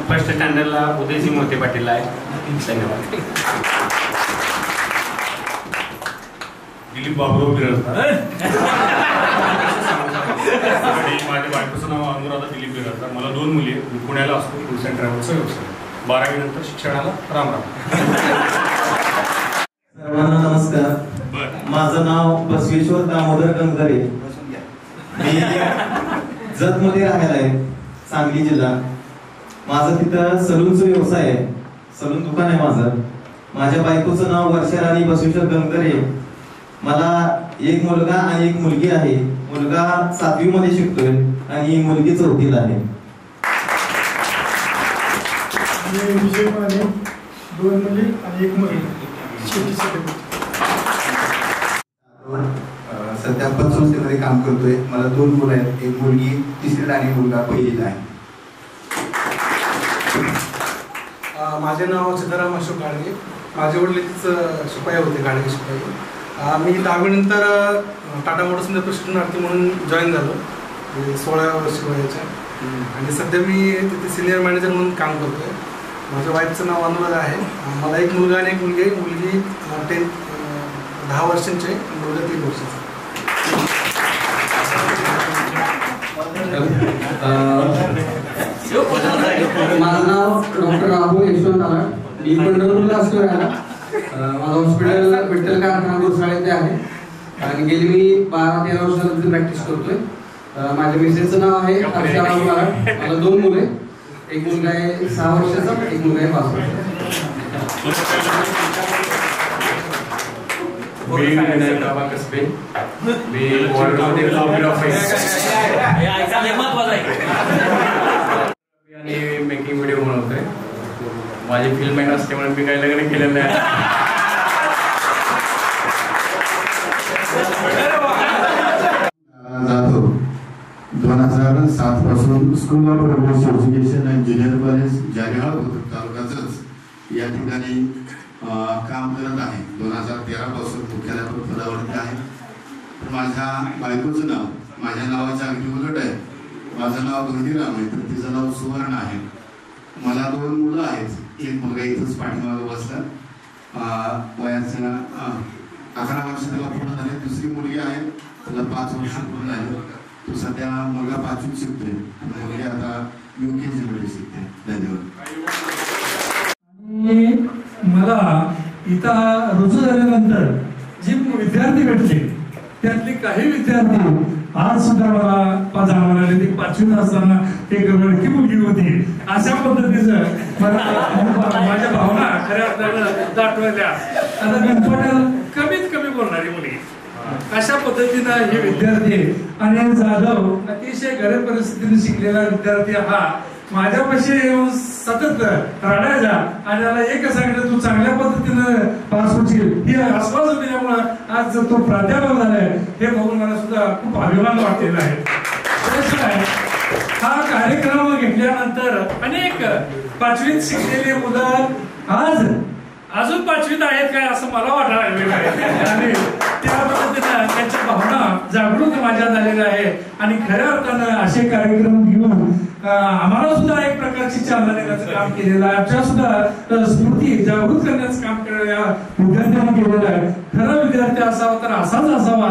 1st स्टँडर्डला उदयसिंह मोहिते पाटीलला आहे. धन्यवाद. दिलीप बाबुराव बिराजदार. माझ्या बायकोचं नाव अनुराधा दिलीप बिराजदार. मला 2 मुली आहेत. मी पुण्याला असतो. टूर्स अँड ट्रॅव्हल्सचा व्यवसाय. 12वी नंतर शिक्षणाला राम राम. सर्वांना नमस्कार. माझं नाव बसवेश्वर दामोदर गंगरे. मी जतमध्ये राहायला आहे, सांगली जिल्हा. माझं तिथं सलूनचा व्यवसाय आहे. सलून दुकान आहे माझं. माझ्या बायकोचं नाव वर्षा राणी बसवेश्वर गंगरे. मला एक मुलगा आणि एक मुलगी आहे. मुलगा 7वी मध्ये शिकतोय आणि मुलगी 4थीला आहे. विजय माने, 2 मुली आणि 1 मुलगी. सध्या पतसंस्थेमध्ये काम करतोय. मला 2 मुलं आहेत. एक मुलगी 3रीला आणि मुलगा 1लीला आहे. माझे नाव सीताराम अशोक गाडगे. माझे वडीलच शिपाई होते, गाडगे शिपाई. मी 10वी नंतर टाटा मोटर्समध्ये प्रशिक्षणार्थी म्हणून जॉईन झालो 16 वर्ष वयाच्या. आणि सध्या मी तिथे सिनियर मॅनेजर म्हणून काम करतोय. माझ्या वाईफचं नाव अनुराधा आहे. मला एक मुलगा आणि एक मुलगी. मुलगी 10 वर्षांची, मुलगा 3 वर्षाचा. माझं नाव डॉक्टर राहुल यशवंत आलाड. मी पंढरपूरला असतो राहायला. माझं हॉस्पिटल विठ्ठल कारखाना गुरसाळे आहे आणि गेली मी 12-13 वर्षांपासून प्रॅक्टिस करतोय. माझ्या मिसेसचं नाव आहे हर्षा राहुल आलाड. मला 2 मुले. एक मुलगा आहे 6 वर्षाचा, एक मुलगा आहे 5 वर्षाचा. मी विनायक बाबा कसबे. मी वॉर्डमध्ये लॉबी ऑफिस आणि मेकिंग व्हिडिओ बनवतोय. माझी फिल्म असल्यामुळे मी काही लग्न केलेलं नाही. जातो 2007 पासून school of progress education and junior college Janewar तालुक्यातच या ठिकाणी काम करत आहे. 2013 पासून मुख्याध्यापक पदावरती आहे. माझ्या बायकोचं नाव माझ्या नावाच्या अगदी उलट आहे. माझं नाव गंधीराम आहे तर तिचं नाव सुवर्ण आहे. मला 2 मुलं आहेत. एक मुलगा इथंच पाठीमागे बसला, वयाचं 11 वर्ष त्याला पूर्ण झाले. दुसरी मुलगी आहे, त्याला 5 वर्ष पूर्ण झाले. तो सध्या मुलगा 5वीत शिकतोय, मुलगी आता UKG मध्ये शिकते. धन्यवाद. मला इथं रुजू झाल्यानंतर जी विद्यार्थी भेटले त्यातले काही विद्यार्थी आज सुद्धा मला जाणवायला लागले. ती 5वीत असताना एक लडकी मुलगी होती. अशा पद्धतीचं मला माझ्या भावना खऱ्या अर्थानं दाखवल्या. आता गणपतीला कमीत कमी बोलणारी मुलगी अशा पद्धतीनं हे विद्यार्थी. आणि जाधव अतिशय गरीब परिस्थितीने शिकलेला विद्यार्थी हा माझ्यापाशी येऊन सतत रडायचा आणि त्याला एक सांगितलं तू चांगल्या पद्धतीनं पास होशील ही आश्वासन दिल्यामुळं आज तो प्राध्यापक झालाय हे बघून मला सुद्धा खूप अभिमान वाटलेला आहे. हा कार्यक्रम घेतल्यानंतर अनेक 5वीत शिकलेली मुलं आज अजून 5वीत आहेत काय असं मला वाटायला लागलेलं आहे. आणि त्या पद्धतीनं त्यांच्या भावना जागृत माझ्या झालेल्या आहे. आणि खऱ्या अर्थानं असे कार्यक्रम घेऊन आम्हाला सुद्धा एक प्रकारची चालना देण्याचं काम केलेलं आहे. आमच्या सुद्धा स्मृती जागृत करण्याचं काम या विद्यार्थ्यांनी केलेलं आहे. खरा विद्यार्थी असावा तर असाच असावा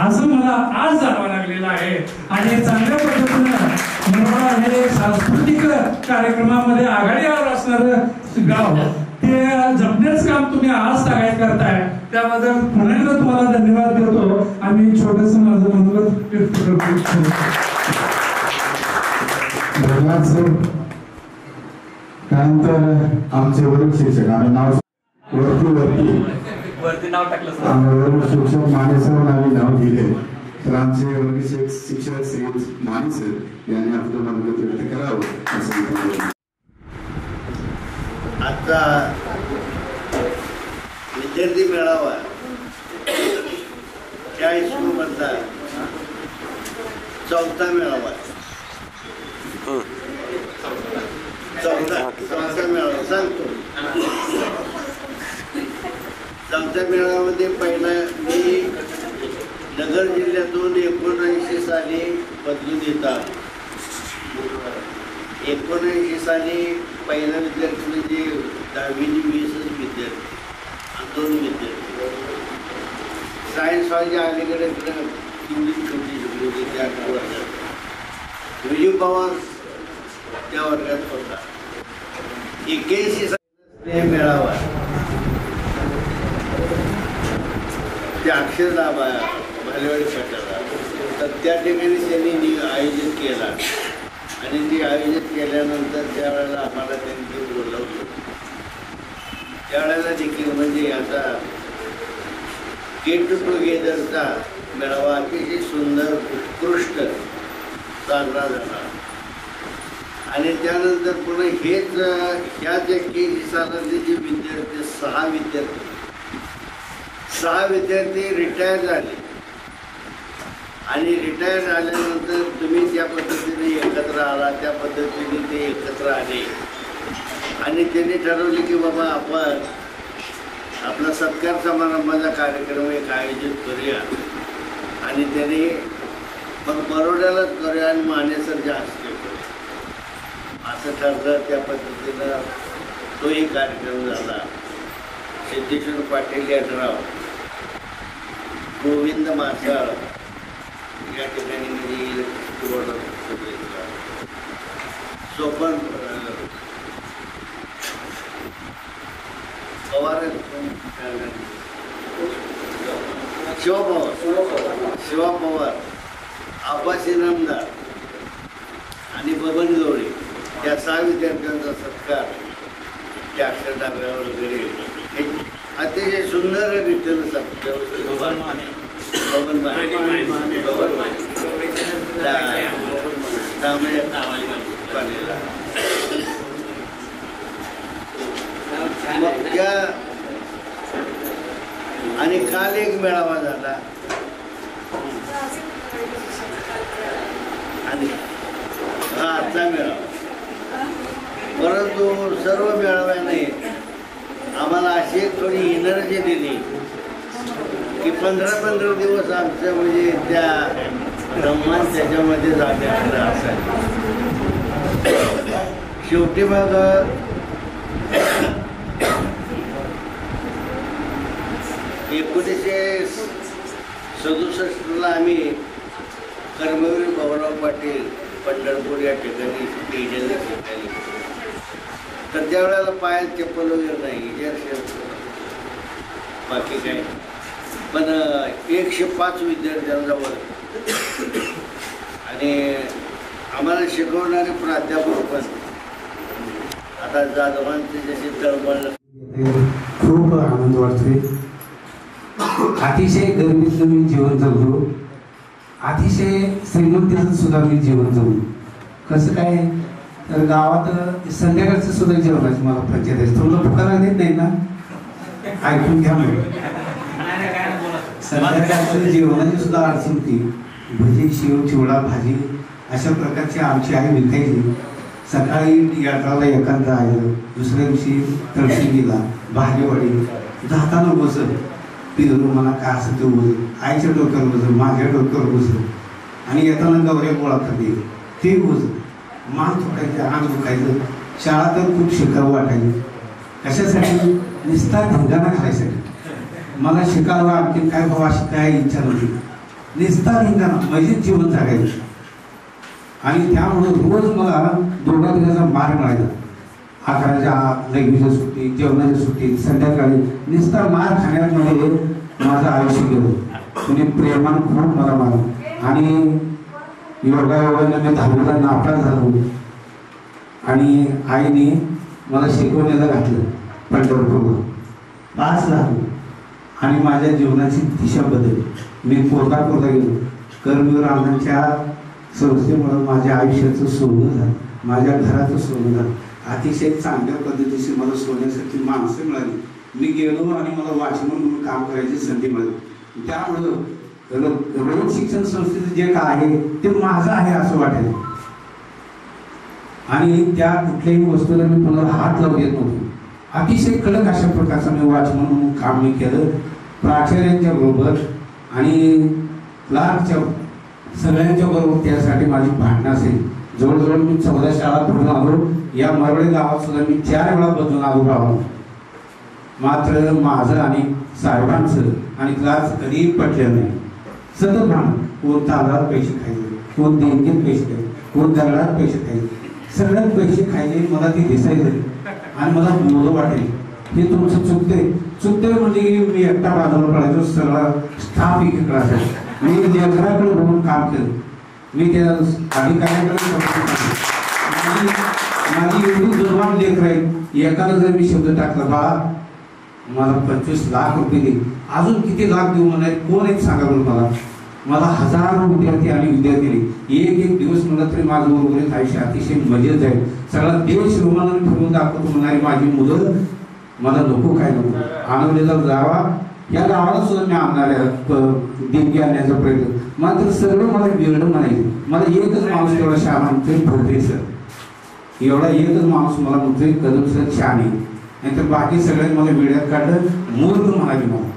असं मला आज जाणवायला लागलेलं आहे. आणि चांगल्या पद्धतीनं मला हे सांस्कृतिक कार्यक्रमामध्ये आघाडीवर असणारं गाव ते जपण्याचं काम तुम्ही आज तागायत करताय त्याबद्दल पुन्हा एकदा तुम्हाला धन्यवाद देतो. आणि छोटंसं माझं मनोगत व्यक्त करतो. धन्यवाद सर. त्यानंतर आमचे वरील शिक्षक आम्ही नाव वरती वरती नाव टाकलं सर. शिक्षक मानेसर नावे नाव दिले तर आमचे वर्गीय शिक्षक श्री मानेसर यांनी आपलं मनोगत व्यक्त करावं असं आता विद्यार्थी मेळावा त्या हायस्कूलमधला 4था मेळावा चौथा मेळावा सांगतो. 4थ्या मेळाव्यामध्ये पहिला मी नगर जिल्ह्यातून 79 साली बदलून येतात. 79 साली पहिला विद्यार्थी म्हणजे 10वी 20 विद्यार्थी आणि 2 विद्यार्थी. सायन्स हॉलच्या अलीकडे छोटी छोटी होती त्या वर्गात. विजू पवार त्या वर्गात होता. 81 साली मेळावा ते अक्षरधाम भालेवाडी फाट्याला तर त्या ठिकाणी त्यांनी आयोजित केला आणि ते आयोजित केल्यानंतर त्यावेळेला आम्हाला त्यांनी बोलवलं. त्यावेळेला देखील म्हणजे आता गेट टुगेदरचा मेळावा अतिशय सुंदर उत्कृष्ट साजरा झाला. आणि त्यानंतर पुन्हा हेच ह्याच 81 सालातले जे विद्यार्थी 6 विद्यार्थी रिटायर झाले आणि रिटायर झाल्यानंतर तुम्ही त्या पद्धतीने एकत्र आला त्या पद्धतीने ते एकत्र आले आणि त्यांनी ठरवले की बाबा आपण आपला सत्कार समारंभाचा कार्यक्रम एक आयोजित करूया आणि त्याने मग बरोड्यालाच करूया आणि मानेसरच्या हस्ते करूया असं ठरलं. त्या पद्धतीनं तोही कार्यक्रम झाला. सिद्धेश्वर पाटील यड्राव, गोविंद मासाळ या ठिकाणी म्हणजे सोपन पवार शिवा पवार आब्बास इनामदार आणि बबन गवळे या 6 विद्यार्थ्यांचा सत्कार त्या अक्षरधामावर वगैरे अतिशय सुंदर रीतीनं आणि काल एक मेळावा झाला आणि हा आजचा मेळावा. परंतु सर्व मेळाव्याने आम्हाला अशी एक थोडी एनर्जी दिली की 15 दिवस आमचं म्हणजे त्या ब्रह्मांड त्याच्यामध्ये जाण्याकडे असायचं. शेवटी मग 1967ला आम्ही कर्मवीर भाऊराव पाटील पंढरपूर या ठिकाणी स्टेजला शिकायला. तर त्यावेळेला पायात चप्पल वगैरे नाही बाकी काय पण 105 विद्यार्थ्यांचा वर्ग आणि आम्हाला शिकवणारे प्राध्यापक पण आता जाधवांचे जसे तळमळ. खूप आनंद वाटतोय. अतिशय गरिबीतलं मी जीवन जगलो. अतिशय श्रीमंतीचं सुद्धा मी जीवन जगलो. कसं काय तर गावात संध्याकाळचं सुद्धा जेवणाची मला पंचायत आहे. तुम्हाला फुकायला देत नाही ना ऐकून घ्या. संध्याकाळचं जेवणाची सुद्धा अडचण होती. भजी शेव चिवडा भाजी अशा प्रकारची आमची आई विकायची. सकाळी यात्राला एकांत जायचं, दुसऱ्या दिवशी तळशिंगीला भाजीवाडी जाताना बसत पिरू मला काय असं ते वजन आईच्या डोक्यावर बसत माझ्या डोक्यावर बसत आणि येताना गवऱ्या गोळा करते ते वजन मान थोडायचं अंग दुखायचं. शाळा तर खूप शिकावं वाटायची. कशासाठी निस्ता धिंगाणा घालायसाठी. मला शिकावं आणखी काय व्हावं अशी काय इच्छा नव्हती. निस्ता धिंगाणा म्हणजे जीवन जगायचं. आणि त्यामुळं रोज मला 2 दिवसाचा मार मिळायचा. 11च्या लगेच्या सुट्टी जेवणाच्या सुट्टीत संध्याकाळी निस्ता मार खाण्यामध्ये माझं आयुष्य गेलं. तुम्ही प्रेमानं खूप मला मार आणि योगायोगाने मी 10वीला नापास झालो आणि आईने मला शिकवण्याला घातलं पंढरपूरला. 5 झालो आणि माझ्या जीवनाची दिशा बदलली. मी कोरडा गेलो. कर्मवीर अण्णांच्या संस्थेमुळं माझ्या आयुष्याचं सोनं झालं, माझ्या घराचं सोनं झालं. अतिशय चांगल्या पद्धतीची मला सोन्यासाठी माणसं मिळाली. मी गेलो आणि मला वाचमन म्हणून काम करायची संधी मिळाली. त्यामुळं रयत शिक्षण संस्थेचं जे काय आहे ते माझं आहे असं वाटेल. आणि त्या कुठल्याही वस्तूला मी कोणाला हात लावू देत नव्हतो. अतिशय कडक अशा प्रकारचं मी वाचमन म्हणून काम मी केलं. प्राचार्यांच्या बरोबर आणि क्लार्कच्या सगळ्यांच्या बरोबर त्यासाठी माझी भांडणं असेल. जवळजवळ मी 14 शाळा भरून आलो. या मरवडे गावात सुद्धा मी 4 वेळा बदलून आलो गावाला. मात्र माझं आणि साहेबांचं आणि क्लास कधीही पटलं नाही. सतत भांडण. कोण तांदळात पैसे खायचे, कोण देणगीत पैसे खायचे, कोण दगडात पैसे खायचे. सगळ्यात पैसे खायचे मला ते दिसायचं आणि मला मोदं वाटेल हे तुमचं चुकते म्हणजे मी एकटा बाजूला पडायचो. सगळा स्टाफ इकडे असायचा. मी लेकराकडे बघून काम केलं. मी त्या अधिकाऱ्याकडे माझी एवढी दुर्वान लेकर आहे. एकाला जर मी शब्द टाकला बाळा मला 25 लाख रुपये दे, अजून किती लाख देऊ म्हणाले कोण एक सांगा बरं मला. मला हजारो विद्यार्थी आणि विद्यार्थी एक दिवस म्हणला तरी माझं उर्वरित आयुष्य अतिशय मजेत जाईल. सगळा देश रुमानाने फिरवून दाखवतो म्हणणारी माझी मुलं मला नको काय नको. आनंदीला जावा या गावाला सुद्धा मी आणणाऱ्या देणगी आणण्याचा प्रयत्न. मात्र सगळं मला वेगळं म्हणायचं. मला एकच माणूस तेवढा शहा म्हणतोय भोगरे सर. एवढा एकच माणूस मला म्हणतोय कदम सर शहाणे. नाहीतर बाकी सगळ्यांनी मला वेड्यात काढलं, मूर्ख म्हणाली मला.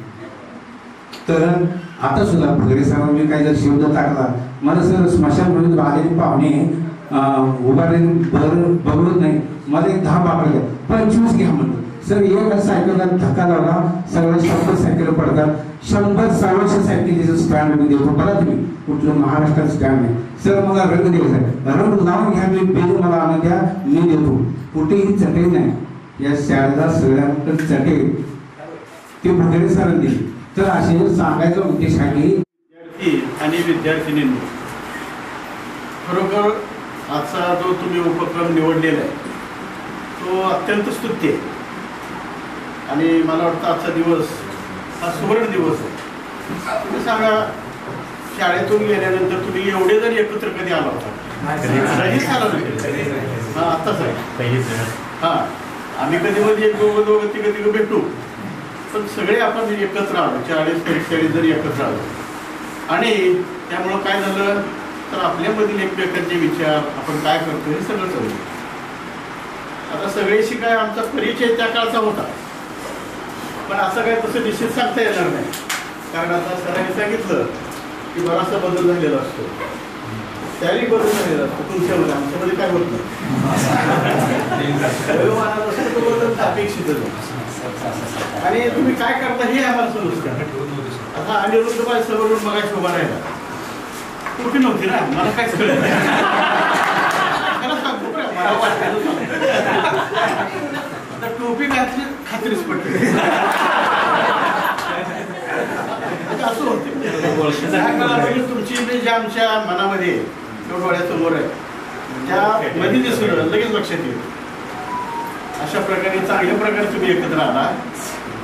तर आता सुद्धा भगरे साहेब मी काही जर शब्द टाकला मला सर स्मशानभूमीत आलेले पाहुणे उभारले बघत नाही. मला एक 10 बाकडे द्या, 25 घ्या म्हणतो. सर एका सायकलला धक्का लावला, सगळ्या 100 सायकल पडतात. 100 सायकलीचं स्टँड मी देतो. बघा तुम्ही कुठलं महाराष्ट्रात स्टँड नाही. सर मला रंग द्यायचा आहे, रंग लावून घ्या, मी बिल मला आणून द्या, मी देतो. कुठेही चटई नाही. या शाळेला सगळ्यांकडे चटई ते भगरे सर दिली. तर असे सांगायचा उद्देश आहे की विद्यार्थी आणि विद्यार्थिनींनी खरोखर आजचा जो तुम्ही उपक्रम निवडलेला आहे तो अत्यंत स्तुत्य आहे. आणि मला वाटतं आजचा दिवस हा सुवर्ण दिवस आहे. तुम्ही सांगा शाळेतून गेल्यानंतर तुम्ही एवढे जरी एकत्र कधी आला होता? कधीच आला नाही. हां आत्ताच आहे. हां आम्ही कधी मध्ये एक दोघं तिघं भेटू, पण सगळे आपण एकत्र आलो. 40-45 जरी एकत्र आलो. आणि त्यामुळं काय झालं तर आपल्यामधील एकमेकांचे विचार आपण काय करतो हे सगळं चालू. आता सगळेशी काय आमचा परिचय त्या काळचा होता, पण असं काय तसं निश्चित सांगता येणार नाही. कारण आता सरांनी सांगितलं की बराचसा बदल झालेला असतो. त्याही बदल झालेला असतो तुमच्यामध्ये, आमच्यामध्ये काय होत नाही. तो बदल अपेक्षितच. आणि तुम्ही काय करता हे आम्हाला समजतं. आता अनिरुद्ध बाई समोरून मगाशी उभा राहिला, टोपी नव्हती ना, मला काहीच कळलं नाही. मला वाटलं आता टोपी घातली खात्रीच पडते. असं होते. तुमची जे आमच्या मनामध्ये डोळ्यासमोर आहे त्या मध्ये दिसलं लगेच लक्षात येईल. अशा प्रकारे चांगल्या प्रकारे तुम्ही एकत्र आला.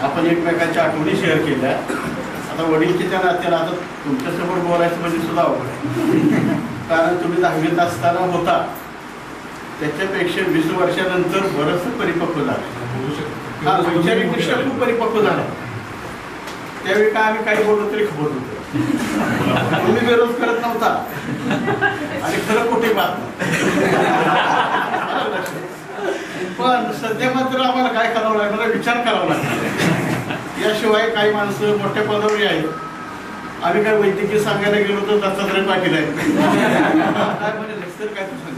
आपण एकमेकांच्या आठवणी शेअर केल्या. आता वडीलकीच्या नात्याला आता तुमच्यासमोर बोलायचं म्हणजे सुद्धा अवघड आहे. कारण तुम्ही 10वीत असताना होता, त्याच्यापेक्षा 20 वर्षानंतर बरंचसं परिपक्व झालं. हा वैचारिकदृष्ट्या खूप परिपक्व झाला. त्यावेळी काय आम्ही काही बोललो तरी खबर होतो. तुम्ही विरोध करत नव्हता आणि खरं कुठे पाहत. पण सध्या मात्र आम्हाला काय करावं लागणार, विचार करावा लागणार. याशिवाय काही माणसं मोठ्या पदावर आहेत. आम्ही काय वैद्यकीय सांगायला गेलो तर दत्तात्रय पाटील आहे काय म्हणजे काय तू सांग.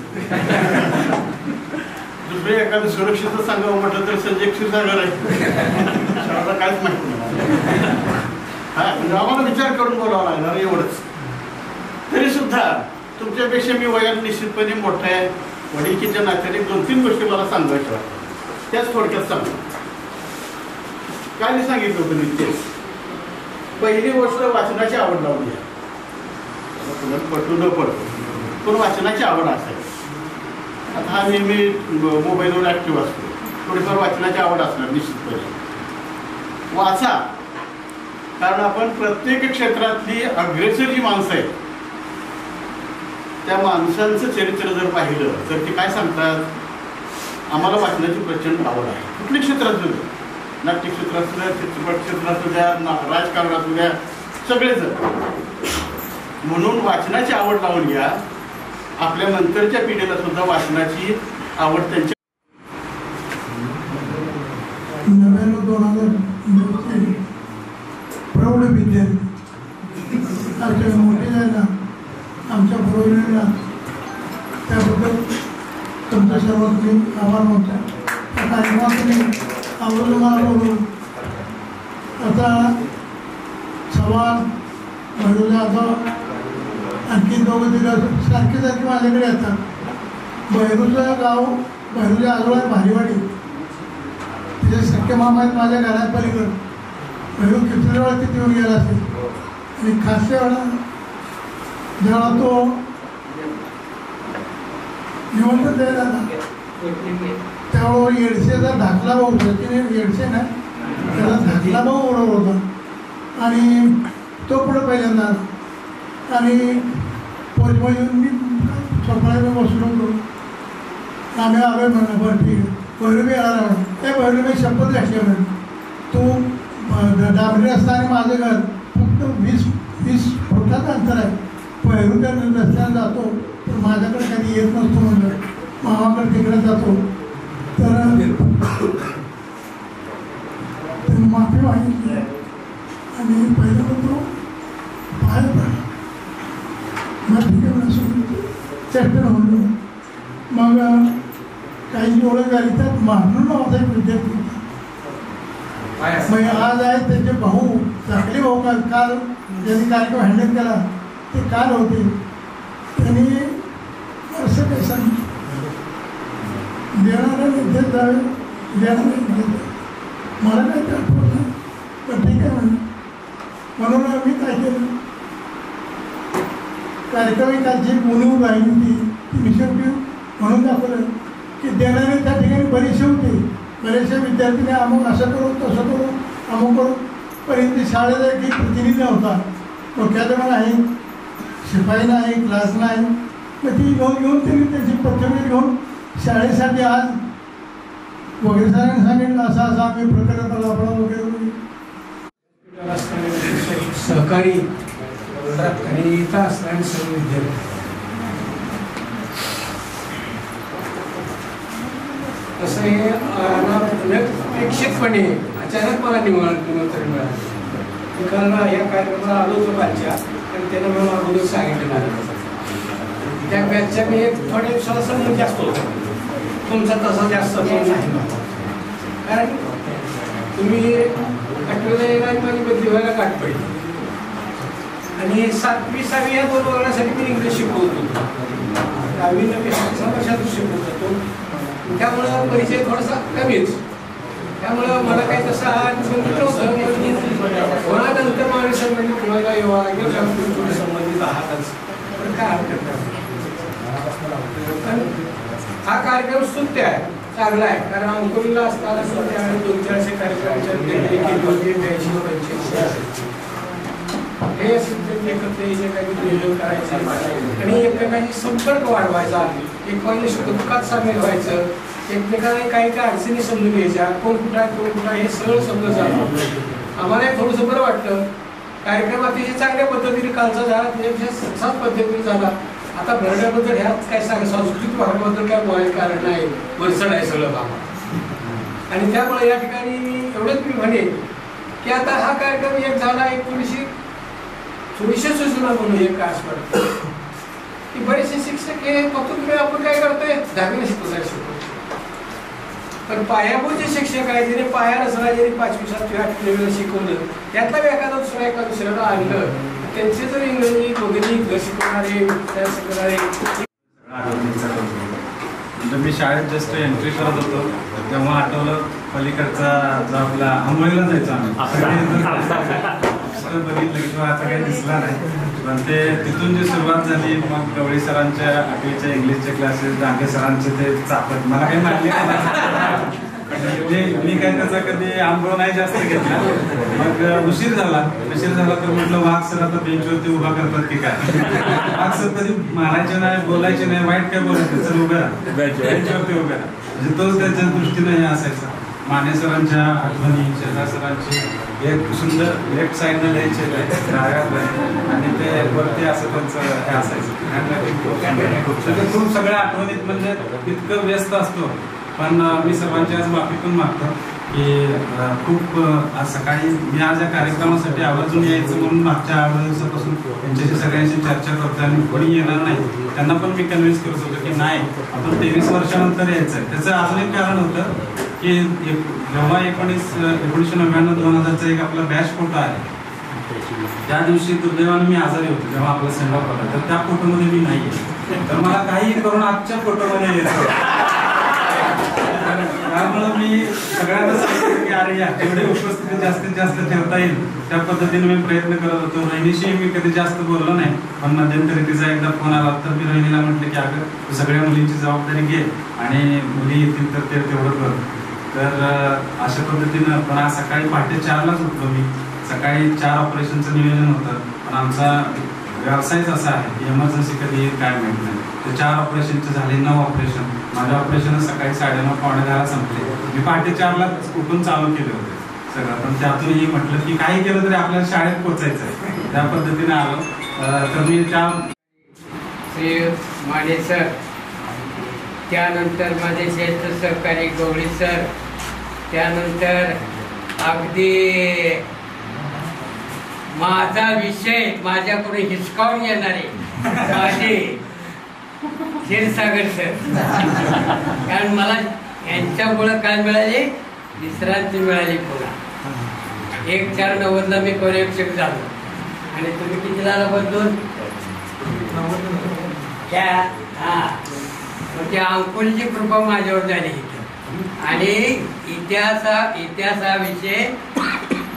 दुसरे एखादं सुरक्षित सांगावं म्हटलं तर संजय क्षीरसागर आहे. काहीच माहिती नाही. हा म्हणजे आम्हाला विचार करून बोलावं लागणार एवढंच. तरी सुद्धा तुमच्यापेक्षा मी वयात निश्चितपणे मोठा आहे. वडीलकीच्या नात्याने 2-3 गोष्टी मला सांगायच्या वाटतात. त्याच थोडक्यात सांगतो. काय नाही सांगितलं होतं मी तेच. पहिली गोष्ट वाचनाची आवड लावली आहे. पटू न पडतो पण वाचनाची आवड असायची. आता हा नेहमी मोबाईलवर ॲक्टिव्ह असतो. थोडीफार वाचनाची आवड असणार निश्चितपणे. वाचा कारण आपण प्रत्येक क्षेत्रातली अग्रेसर जी माणसं आहेत त्या माणसांचं चरित्र जर पाहिलं तर ते काय सांगतात, आम्हाला वाचनाची प्रचंड आवड आहे. कुठल्या क्षेत्रात असू द्या, नाट्य क्षेत्रात असू द्या, चित्रपट क्षेत्रात असू द्या, राजकारणात असू द्या, सगळेच. म्हणून वाचनाची आवड लावून घ्या. आपल्या नंतरच्या पिढीला सुद्धा वाचनाची आवड त्यांच्या 99-2000 प्रौढ विद्यार्थी आमच्या मोठे जायला आमच्या प्रौढीला त्याबद्दल तुमच्या सर्वांचे आभार मानतो. त्या कार्यक्रमात तुम्ही आवडलं मला बोलून आता चव्हाण भैरूला आता आणखी दोघं तिघं सारखे माझ्याकडे येतात. भैरूचं गाव भैरूच्या आजोळा भारीवाडी, तिचे सख्खे मामा आहेत माझ्या घरात पलीकडं. भैरू किती वेळा तिथे येऊन गेला असेल. आणि खासच्या वेळा जेव्हा तो निवडणूक द्यायला त्यावेळेवर येडसेचा धाकला भाऊ सचिन येडसे ना, त्याला धाकला भाऊ बरोबर होता आणि तो पुढे पहिल्यांदा आला. आणि पोचमा येऊन मी सकाळी बसलो होतो. आम्ही आलोय म्हणा, बरं ठीक आहे. भैरवी आला म्हणा, त्या भैरवी शपथ घातली म्हणून तू डांबरी असताना माझं घर फक्त 20 फुटाचं अंतर आहे. भैरूच्या रस्त्याने जातो तर माझ्याकडे कधी येत नसतो म्हणलं, मामाकडे तिकडे जातो. तर माफी मागितली आणि पहिलं तो बाहेर पडला. मग ठीक आहे म्हणून चॅप्टर म्हणलो. मग काही ओळख झाली त्यात मारून नव्हता एक विद्यार्थी होता. मग आज आहे त्याचे भाऊ धाकले भाऊ काल ज्यांनी कार्यक्रम हँडल केला ते काल होते. त्यांनी असं काही सांगितलं, देणारा देत जावे, देणारा देत. मला काही ते आठवत नाही, पण ठीक आहे म्हणून आम्ही काय केलं, कार्यक्रम कालची उणीव राहिली ती निशेवटी म्हणून दाखवलं की देणारे त्या ठिकाणी बरेचसे होते. बरेचसे विद्यार्थीने अमुक असं करू तसं करू अमुक करू, पण इथे शाळेचा एक प्रतिनिधी होता. डोक्यात आहे, शिपाई नाही, क्लास नाही. मग ती घेऊन त्यांनी त्याची पद्धती घेऊन शाळेसाठी आज वगैरे सरांनी सांगितलं असं असं आम्ही प्रकरण आपला वगैरे सहकारी आणि इथं असणारे सर्व विद्यार्थी. तसं हे अनपेक्षितपणे अचानक मला निमंत्रण मिळालं. कारण या कार्यक्रमाला आलो होतो कालच्या, आणि त्यानं मला अगोदर सांगितलं नाही. त्या बॅचच्या मी एक थोड्या दिवसाला समजून जास्त होतो, तुमचा तसा जास्त नाही. कारण तुम्ही 8वीला येणार माझी बदली व्हायला गाठ पडली आणि 7वी 6वी या 2 वर्गासाठी मी इंग्लिश शिकवत होतो. 10वीला मी 6 वर्षातून शिकवत होतो. त्यामुळं परिचय थोडासा कमीच. त्यामुळं मला काही तसा नव्हतं. कोणानंतर मला संबंधित कोणाला येवा लागेल संबंधित आहातच, पण काय हरकत नाही. हा कार्यक्रम स्तुत्य आहे, चांगला आहे. कारण अंकुरीला असताना सुद्धा आणि 200-400 कार्यक्रमाच्या हे एकत्र एकमेकांची करायचे आणि एकमेकांची संपर्क वाढवायचा, एकमेकांनी दुःखात सामील व्हायचं, एकमेकांना काही काही अडचणी समजून घ्यायच्या, कोण कुठं आहे कोण कुठं आहे हे सगळं समजत जातं. आम्हाला थोडंसं बरं वाटतं. कार्यक्रम अतिशय चांगल्या पद्धतीने कालचा झाला, त्याच्यापेक्षा सहज पद्धतीने झाला. आता भरड्याबद्दल ह्यात काय सांगा, सांस्कृतिक भागाबद्दल काय बोलायचं कारण नाही, वरचढ आहे सगळं भाग. आणि त्यामुळे या ठिकाणी मी एवढंच मी म्हणेन की आता हा कार्यक्रम एक झाला, एक थोडीशी सूचना म्हणून एक कास पडतो की बरेचसे शिक्षक हे फक्त तुम्ही आपण काय करतोय 10वीला शिकवतो, पण पायाभूत जे शिक्षक आहे ज्याने पाया रचना, ज्यांनी 5वी 7वी 8वी शिकवलं, त्यातला एखादा दुसऱ्याला आणलं, त्यांचे जर इंग्रजी वगैरे शिकवणारे म्हणजे मी शाळेत जस्ट एंट्री करत होतो तेव्हा आठवलं पलीकडचा जो आपला आंबोलीला जायचो आम्ही. बघितलं की आता काही दिसला नाही, पण ते तिथून जी सुरुवात झाली, मग गवळी सरांच्या 8वीच्या इंग्लिशचे क्लासेस, डांगे सरांचे ते चापट मला काही मानले मी काय त्याचा कधी अनुभव नाही जास्त घेतला. मग उशीर झाला तर म्हटलं वाघ सर आता बेंचवरती उभा करतात की काय. वाघ सर कधी मारायचे नाही, बोलायचे नाही, वाईट काय बोलायचं, सर उभे राहा बेंचवरती उभे राहा. म्हणजे तोच त्याच्या दृष्टीने हे असायचा. माने सरांच्या आठवणी, शेजार सरांची एक सुंदर लेफ्ट साईडनं लिहायचे आणि ते वरती असं त्यांचं हे असायचं. खूप सगळ्या आठवणीत म्हणजे इतकं व्यस्त असतो. पण मी सर्वांची आज माफी पण मागतो की खूप आज सकाळी मी आज या कार्यक्रमासाठी आवर्जून यायचं म्हणून मागच्या 8 दिवसापासून त्यांच्याशी सगळ्यांशी चर्चा करतो आणि कोणी येणार नाही त्यांना पण मी कन्व्हिन्स करत होतो की नाही आपण 23 वर्षानंतर यायचं. त्याचं अजून एक कारण होतं की जेव्हा 1999-2000चा एक आपला बॅच फोटो आहे त्या दिवशी दुर्दैवाने मी आजारी होतो जेव्हा आपला सेंडऑफ होता. तर त्या फोटोमध्ये मी नाही आहे. तर मला काही करून आजच्या फोटोमध्ये यायचं. त्यामुळे मी सगळ्यांना सांगतो की अरे या जेवढी उपस्थिती जास्तीत जास्त ठेवता येईल त्या पद्धतीने मी प्रयत्न करत होतो. रोहिणीशी मी कधी जास्त बोललो नाही, पण मध्यंतरी तिचा एकदा फोन आला तर मी रोहिणीला म्हटलं की अगं तू सगळ्या मुलींची जबाबदारी घे आणि मुली येतील तर ते तेवढं कर. तर अशा पद्धतीनं पण आज सकाळी पहाटे 4लाच उठलो मी. सकाळी 4 ऑपरेशनचं नियोजन होतं, पण आमचा व्यवसायच असा आहे की इमर्जन्सी कधी येईल काय माहित नाही. तर 4 ऑपरेशनचे झाले 9 ऑपरेशन. माझे ऑपरेशन सकाळी 9:30-9:45 संपले. मी पहाटे 4ला उठून चालू केले होते सगळं. पण त्यातूनही म्हटलं की काही केलं तरी आपल्याला शाळेत पोहोचायचं आहे, त्या पद्धतीने आलो. तर मी त्या श्री माने सर, त्यानंतर माझे ज्येष्ठ सहकारी गवळी सर, त्यानंतर अगदी माझा विषय माझ्याकडून हिसकावून येणारे माझे क्षीरसागर सर. कारण मला यांच्यामुळं काय मिळाले, विश्रांती मिळाली. पुन्हा 1/4/90ला मी कोरियोक्षक झालो. आणि तुम्ही किती झाला बदलून त्या त्या अंकुलची कृपा माझ्यावर झाली. आणि इतिहासाविषयी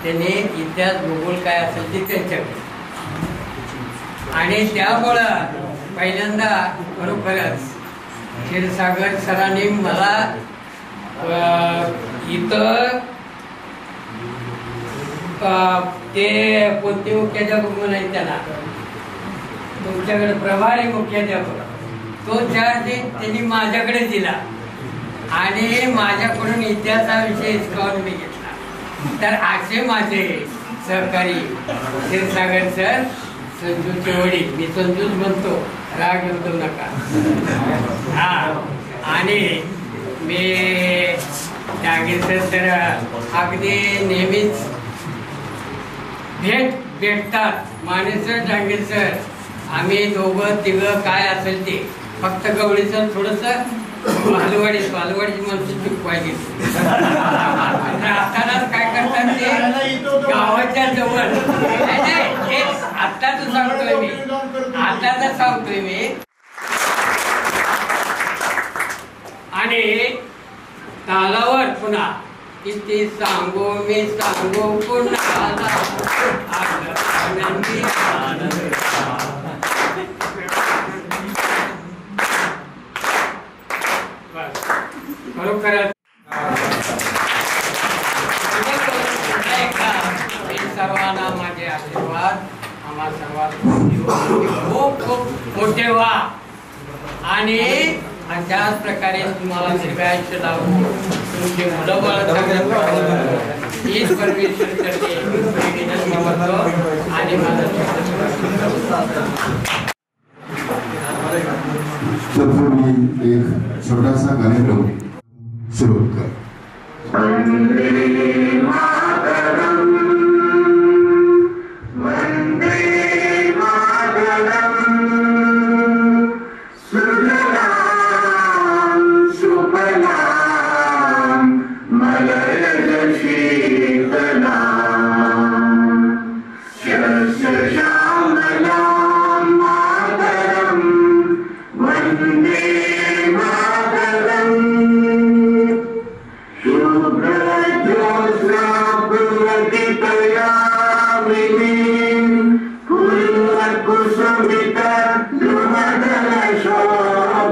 त्यांनी इतिहास भूगोल काय असेल ते त्यांच्याकडे. आणि त्यामुळं पहिल्यांदा खरोखरच क्षीरसागर सरांनी मला इथं ते कोणते मुख्याध्यापक म्हणायचे त्यांना तुमच्याकडे प्रभारी मुख्याध्यापक तो चार्ज त्यांनी माझ्याकडे दिला आणि माझ्याकडून इतिहासाविषयी हिसकावून मी घेतला. तर असे माझे सहकारी क्षीरसागर सर, संजूचे वडील, मी संजूच म्हणतो, राग येऊ नका. आणि मी डांगेकर सर अगदी नेहमीच भेटतात. मानेसर, डांगेकर सर, आम्ही दोघं तिघं काय असेल ते, फक्त गवळीचं थोडंसं बालवाडीची माणसं चुकवायची. आताच काय करतात ते गावाच्या जवळ, आताच सांगतोय मी. आणि तालावर पुन्हा किती सांगू मी सांगू पुन्हा खरोखर सर्वांना माझे आशीर्वाद, आम्हा सर्वांना खूप खूप मोठे व्हा आणि अशाच प्रकारे तुम्हाला दीर्घायुष्य लावून तुमचे मुलं बाळ हीच परमेश्वर करते आणि मी एक छोटासा कार्यक्रम सुरू कर.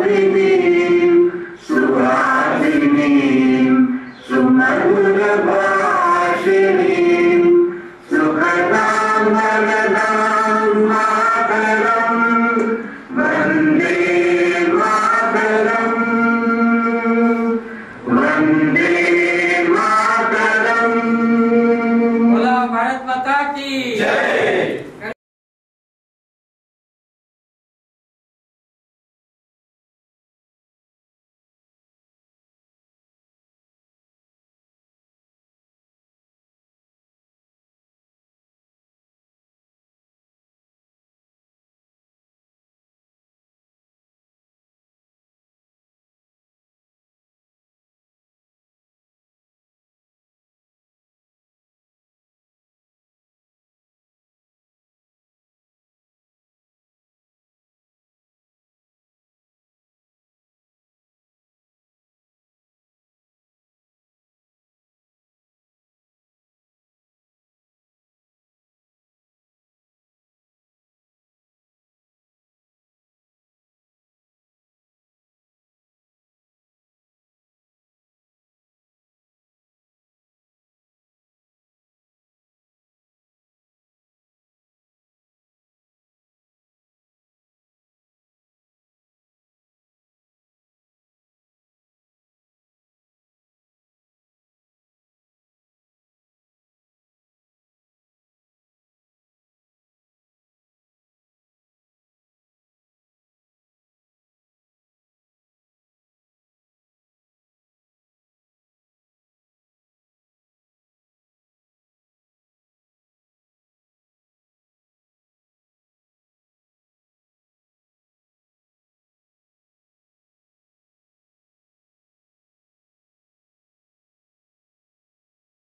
Baby.